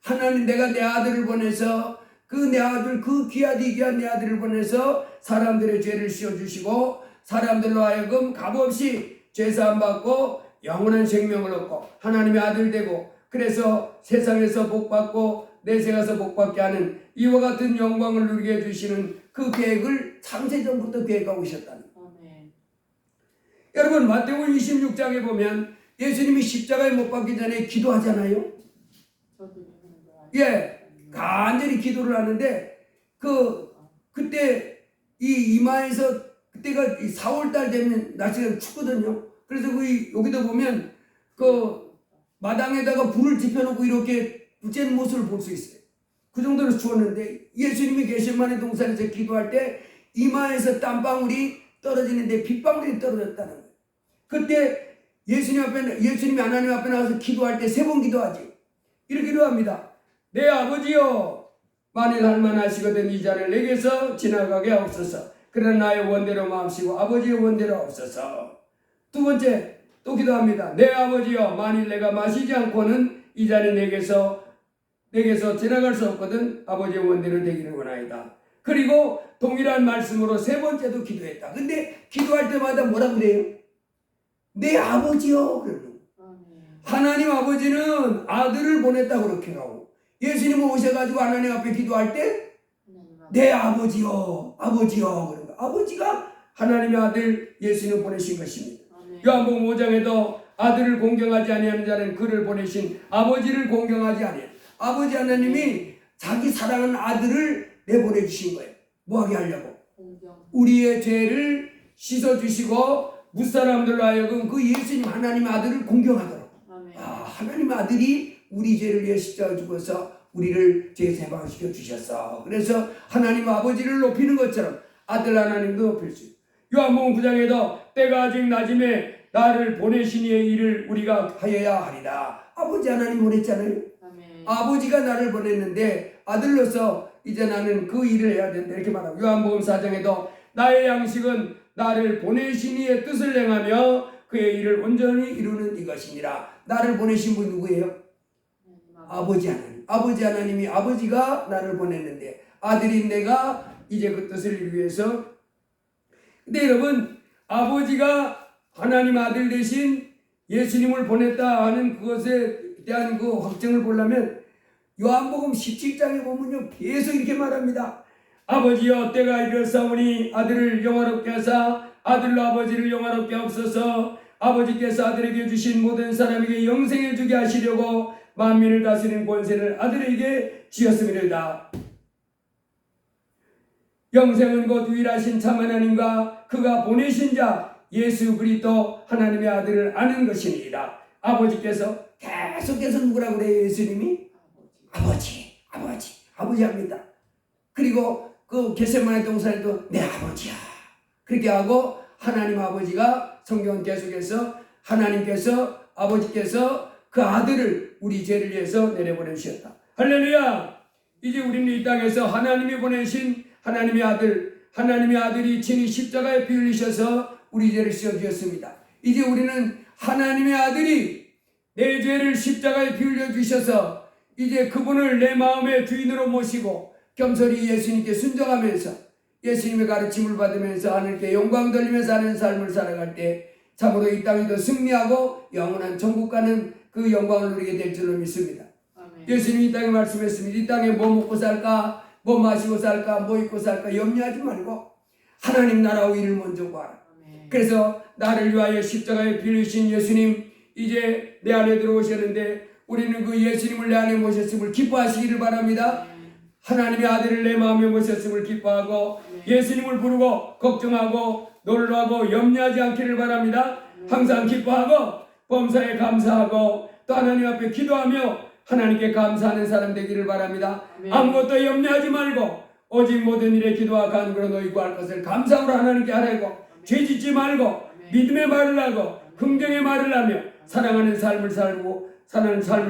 하나님 내가 내 아들을 보내서 그 귀한 내 아들을 보내서 사람들의 죄를 씌워주시고 사람들로 하여금 값없이 죄사함 받고 영원한 생명을 얻고 하나님의 아들 되고 그래서 세상에서 복받고 내세가서 복받게 하는 이와 같은 영광을 누리게 해주시는 그 계획을 창세전부터 계획하고 오셨다는 거예요. 여러분 마태복음 26장에 보면 예수님이 십자가에 못 박기 전에 기도하잖아요. 간절히 기도를 하는데 그때 이 이마에서 그때가 4월달 되면 날씨가 춥거든요. 그래서 여기도 보면 그 마당에다가 불을 지펴놓고 이렇게 부채는 모습을 볼 수 있어요. 그 정도로 추웠는데 예수님이 게셈마네 동산에서 기도할 때 이마에서 땀방울이 떨어지는데 빗방울이 떨어졌다는 거예요. 그때 예수님이 하나님 앞에 나와서 기도할 때 3번 기도하지. 이렇게 기도합니다. 내 아버지여 만일 할만하시거든 이 잔을 내게서 지나가게 하옵소서. 그러나 나의 원대로 마음씨고 아버지의 원대로 하옵소서. 두 번째 또 기도합니다. 내 아버지여 만일 내가 마시지 않고는 이 잔이 내게서 지나갈 수 없거든 아버지의 원대로 되기를 원하이다. 그리고 동일한 말씀으로 3번째도 기도했다. 근데 기도할 때마다 뭐라고 그래요? 내 아버지여 그러는. 하나님 아버지는 아들을 보냈다고 그렇게 하고 예수님은 오셔가지고 하나님 앞에 기도할 때 내 아버지여 그런 거. 아버지가 하나님의 아들 예수님을 보내신 것입니다. 요한복음 5장에도 아들을 공경하지 아니하는 자는 그를 보내신 아버지를 공경하지 아니하는, 아버지 하나님이 자기 사랑하는 아들을 내보내 주신 거예요. 뭐하게 하려고? 우리의 죄를 씻어주시고 무사람들로 하여금 그 예수님 하나님의 아들을 공경하도록. 하나님의 아들이 우리 죄를 위해 십자가 죽어서 우리를 죄에서 해방시켜 주셨어. 그래서 하나님 아버지를 높이는 것처럼 아들 하나님도 높일 수 있어요. 요한복음 9장에도 때가 아직 낮음에 나를 보내신 이의 일을 우리가 하여야 하리라. 아버지 하나님 보냈잖아요. 아버지가 나를 보냈는데 아들로서 이제 나는 그 일을 해야 된다 이렇게 말하고, 요한복음 4장에도 나의 양식은 나를 보내신 이의 뜻을 행하며 그의 일을 온전히 이루는 이것이니라. 나를 보내신 분 누구예요? 아버지 하나님. 아버지 하나님이, 아버지가 나를 보냈는데 아들인 내가 이제 그 뜻을 이루기 위해서. 근데 여러분, 아버지가 하나님 아들 대신 예수님을 보냈다 하는 그것에 대한 그 확증을 보려면 요한복음 17장에 보면요 계속 이렇게 말합니다. 아버지여 때가 이르렀사오니 아들을 영화롭게 하사 아들로 아버지를 영화롭게 하옵소서. 아버지께서 아들에게 주신 모든 사람에게 영생을 주게 하시려고 만민을 다스리는 권세를 아들에게 주셨음이로다. 영생은 곧 유일하신 참 하나님과 그가 보내신 자 예수 그리스도 하나님의 아들을 아는 것이니라. 아버지께서 계속해서 누구라고 그래요? 예수님이 아버지 합니다. 그리고 그 겟세마네 동산에도 내 아버지야 그렇게 하고, 하나님 아버지가 성경은 계속해서 하나님께서 아버지께서 그 아들을 우리 죄를 위해서 내려보내주셨다. 할렐루야. 이제 우리는 이 땅에서 하나님이 보내신 하나님의 아들이 친히 십자가에 피 흘리셔서 우리 죄를 씌워주셨습니다. 이제 우리는 하나님의 아들이 내 죄를 십자가에 피 흘려주셔서 이제 그분을 내 마음의 주인으로 모시고 겸손히 예수님께 순종하면서 예수님의 가르침을 받으면서 하늘께 영광 돌리며 사는 삶을 살아갈 때 참으로 이 땅에도 승리하고 영원한 천국 가는 그 영광을 누리게 될 줄로 믿습니다. 예수님이 이 땅에 말씀했습니다. 이 땅에 뭐 먹고 살까, 뭐 마시고 살까, 뭐 입고 살까 염려하지 말고 하나님 나라와 일을 먼저 구하라. 그래서 나를 위하여 십자가에 피 흘리신 예수님 이제 내 안에 들어오셨는데 우리는 그 예수님을 내 안에 모셨음을 기뻐하시기를 바랍니다. 하나님의 아들을 내 마음에 모셨음을 기뻐하고 예수님을 부르고 걱정하고 놀라고 염려하지 않기를 바랍니다. 항상 기뻐하고 범사에 감사하고 또 하나님 앞에 기도하며 하나님께 감사하는 사람 되기를 바랍니다. 아무것도 염려하지 말고 오직 모든 일에 기도와 간구로 너희 구할 것을 감사함으로 하나님께 하라고, 죄짓지 말고 믿음의 말을 하고 긍정의 말을 하며 사랑하는 삶을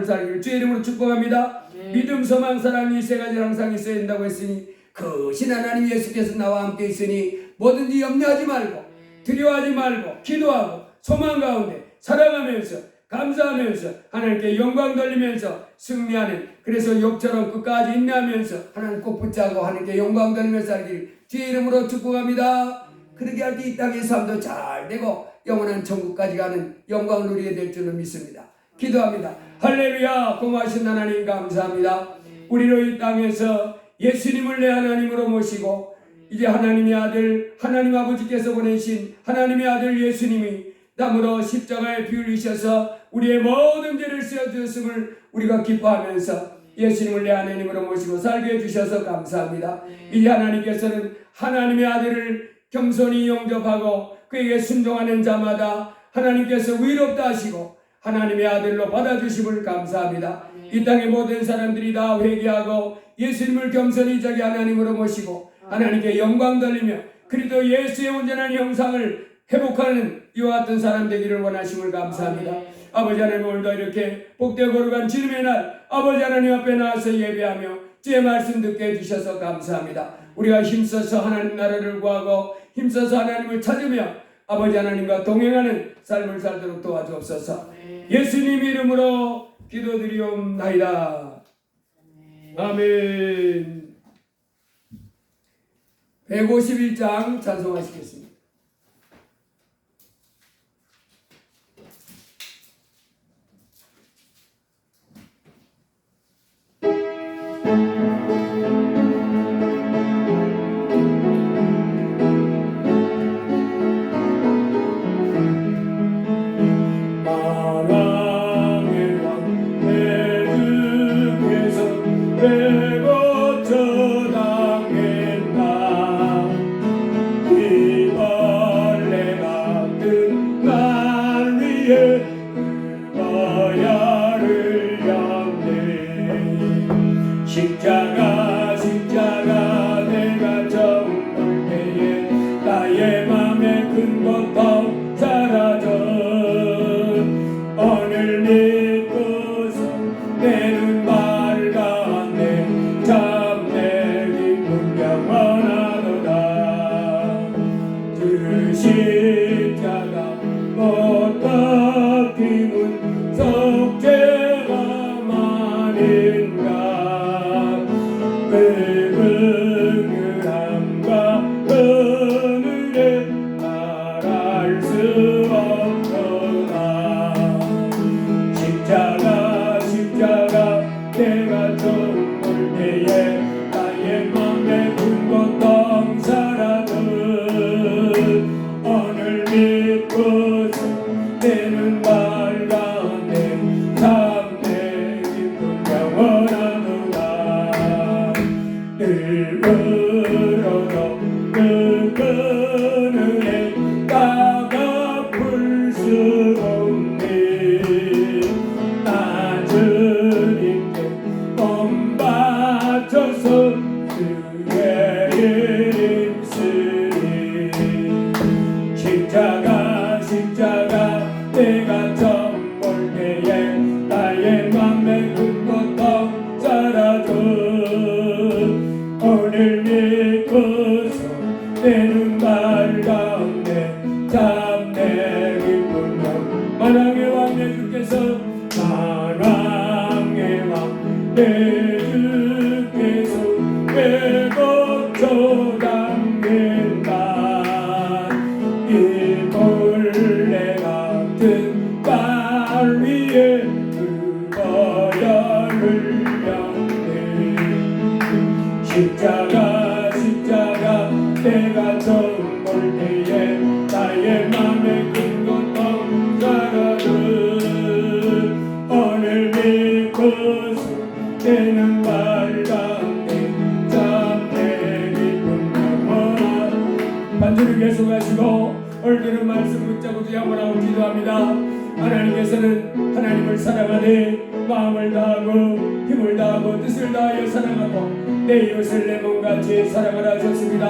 살기를 주의 이름으로 축복합니다. 믿음, 소망, 사랑 이 세 가지를 항상 있어야 된다고 했으니 그 신 하나님 예수께서 나와 함께 있으니 뭐든지 염려하지 말고 두려워하지 말고 기도하고 소망 가운데 사랑하면서 감사하면서 하나님께 영광 돌리면서 승리하는, 그래서 욥처럼 끝까지 인내하면서 하나님 꼭 붙잡고 하나님께 영광 돌리면서 살기를 주의 이름으로 축복합니다. 그렇게 할 때 이 땅의 삶도 잘 되고 영원한 천국까지 가는 영광을 누리게 될 줄로 믿습니다. 기도합니다. 할렐루야. 고마우신 하나님 감사합니다. 우리로 이 땅에서 예수님을 내 하나님으로 모시고 이제 하나님의 아들 하나님 아버지께서 보내신 하나님의 아들 예수님이 담으로 십자가에 피 흘리셔서 우리의 모든 죄를 씌워주셨음을 우리가 기뻐하면서 예수님을 내 하나님으로 모시고 살게 해주셔서 감사합니다. 이 하나님께서는 하나님의 아들을 겸손히 영접하고 그에게 순종하는 자마다 하나님께서 의롭다 하시고 하나님의 아들로 받아주심을 감사합니다. 이 땅의 모든 사람들이 다 회개하고 예수님을 겸손히 자기 하나님으로 모시고 하나님께 영광 돌리며 그리스도 예수의 온전한 형상을 회복하는 이와 같은 사람 되기를 원하심을 감사합니다. 아버지 하나님, 오늘도 이렇게 복되고 거룩한 주님의 날 아버지 하나님 앞에 나와서 예배하며 주의 말씀 듣게 해주셔서 감사합니다. 우리가 힘써서 하나님 나라를 구하고 힘써서 하나님을 찾으며 아버지 하나님과 동행하는 삶을 살도록 도와주옵소서. 예수님 이름으로 기도드리옵나이다. 아멘. 151장 찬송하시겠습니다. 십자가 내가 처음 볼 때에 나의 맘에 큰 고통 사라져 오늘 믿고서 내 눈발 가운데 참내 기쁜 영 만왕의 왕 내 주께서 만왕의 왕 내 주께서 외고쳐 담긴다 이 벌레 같은 발 위에 그거야 흘렸네 십자가 내가 처음 볼 때에 나의 맘에 큰 고통 사라져 오늘 믿고서 내는 발가운데 참내 기쁜 영원한 반주를 계속하시고 오늘은 말씀 붙잡고 주야문하고 기도합니다. 하나님께서는 하나님을 사랑하되 마음을 다하고 힘을 다하고 뜻을 다하여 사랑하고 내 이웃을 내 몸같이 사랑을 하셨습니다.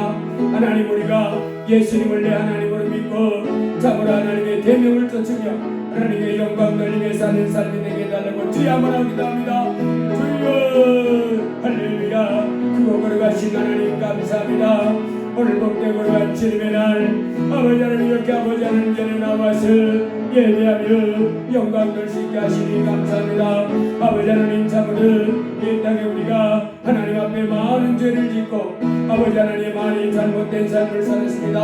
하나님 우리가 예수님을 내 하나님으로 믿고 참으로 하나님의 계명을 쫓으며 하나님의 영광 돌리며 사는 삶이 되게 해달라고 주야문하고 기도합니다. 주여 할렐루야 크고 거룩하신 하나님 감사합니다. 오늘 복되고 거룩한 주님의 날 아버지 하나님 이렇게 아버지 하나님 전에 나와서 예배하며 영광 돌 수 있게 하시니 감사합니다. 아버지 하나님 참으로 이 땅에 우리가 하나님 앞에 많은 죄를 짓고 아버지 하나님 많이 잘못된 삶을 살았습니다.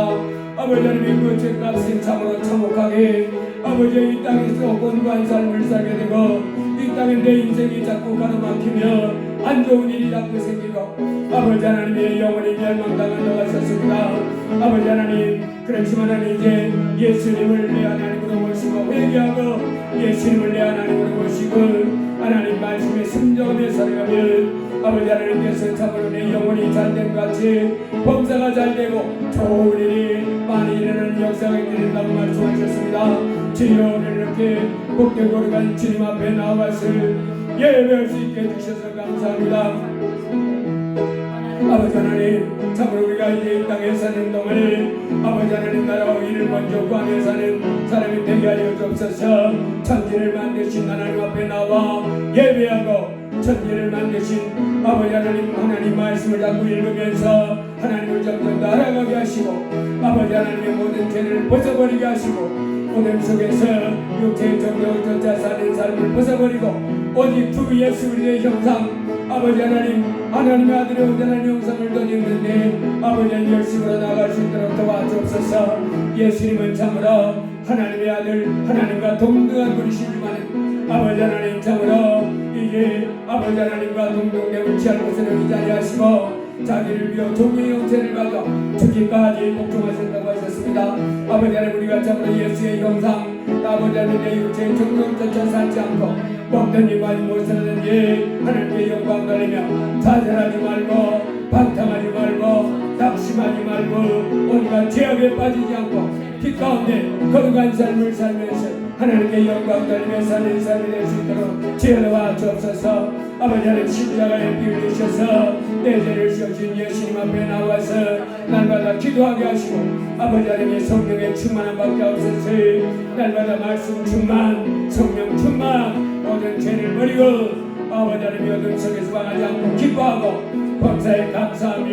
아버지 하나님 그 죄값은 참으로 참혹하게 아버지 이 땅에서 곤고한 삶을 살게 되고 이 땅에 내 인생이 자꾸 가로막히며 안 좋은 일이 자꾸 생기고 아버지 하나님의 영혼이 멸망당한다고 하셨습니다. 아버지 하나님 그렇지만 하나님 이제 예수님을 내 하나님으로 모시고 회개하고 예수님을 내 하나님으로 모시고 하나님 말씀에 순종하며 살아가면 아버지 하나님께서 참으로 내 영혼이 잘됨 같이 범사가 잘되고 좋은 일이 많이 일어나는 역사가 일어난다고 말씀하셨습니다. 주여 오늘 이렇게 복되고 거룩한 주님 앞에 나와서 예배할 수 있게 해주셔서 감사합니다. 아버지 하나님 참으로 우리가 이제 이 땅에 사는 동안에 아버지 하나님 나라와 일을 먼저 구하며 사는 사람이 되게 하여 주옵소서. 천지를 만드신 하나님 앞에 나와 예배하고 천지를 만드신 아버지 하나님 말씀을 자꾸 읽으면서 하나님을 점점 더 알아가게 하시고 아버지 하나님의 모든 죄를 벗어버리게 하시고 오늘 속에서 육체의 정욕을 쫓아 사는 삶을 벗어버리고 오직 주 예수 그리스도의 형상 아버지 하나님의 아들의 온전한 형상을 덧입는데 아버지 열심으로 나갈 수 있도록 도와주옵소서. 예수님은 참으로 하나님의 아들 하나님과 동등한 분이시지만 아버지 하나님 참으로 이제 아버지 하나님과 동등됨을 취할 것을 의자리하시고 자기를 비워 종의 형체를 가져 죽기까지 복종하셨다고 하셨습니다. 아버지 하나님 우리가 참으로 예수의 형상 아버지 하나님 내 육체의 정욕을 쫓아 살지 않고 먹든지 많이 무엇하든지 하나님께 영광 돌리며 자살하지 말고 방탕하지 말고 낙심하지 말고 온갖 죄악에 빠지지 않고 빛 가운데 거룩한 삶을 살면서 하나님께 영광 돌리며 사는 삶이 될 수 있도록 지혜와 주옵소서. 아버지 하나님 십자가에 피 흘리셔서 내 죄를 씌우신 예수님 앞에 나와서 날마다 기도하게 하시고 아버지 하나님의 성령의 충만한 밖에 없어서 날마다 말씀 충만 성령 충만 모든 죄를 버리고 아버지 하나님의 어둠 속에서 망하지 않고 기뻐하고 범사에 감사하며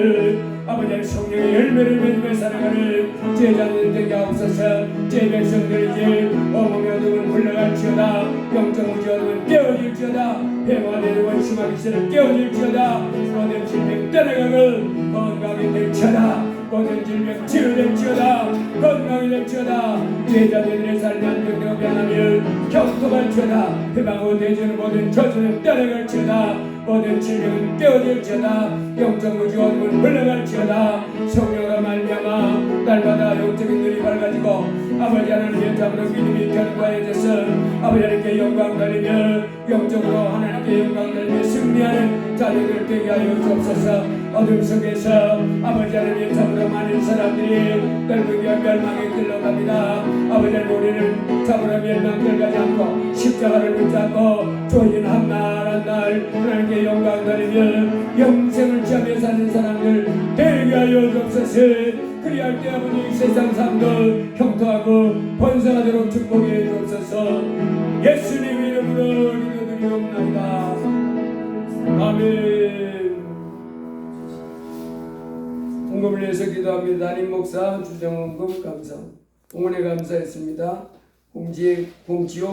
아버지 하나님 성령의 열매를 맺으며 살아가는 제자들 되게 하옵소서. 제 백성들 이제 어둠의 어둠은 흘러갈지어다 영적 무지 어둠은 깨어질지어다 평화되는 원심하기 전에 깨어질지어다 모든 질병 떠나가고 건강이 될지어다 모든 질병 치유될지어다 건강이 될지어다 제자들의 삶이 안정되고 변하며 경통할지어다 해방하고 대주는 모든 저주는 떠나갈지어다 모든 질병은 깨어질지어다 영적 무지 어둠은 흘러갈지어다 성령으로 말미암아 날마다 영적인 눈이 밝아지고 아버지 하나님의 참으로 믿음이 견고해져서 아버지 하나님께 영광 돌리며 영적으로 하나님께 영광 돌리며 승리하는 자녀들 되게 하여 주옵소서. 어둠 속에서 아버지 하나님 참으로 많은 사람들이 멸망과 멸망에 끌려갑니다. 아버지 하나님 우리는 참으로 멸망 가지 않고 십자가를 붙잡고 조인 한 날 한 날 하나님께 영광 드리며 영생을 취하며 사는 사람들 되게 하여 주옵소서. 그리할 때 아버지 세상 삶도 형통하고 번성하도록 축복해 주옵소서. 예수님 이름으로 기도드리옵나이다. 아멘. 헌금을 위해서 기도합니다. 담임 목사 주정헌금 감사. 응원에 감사했습니다. 공지호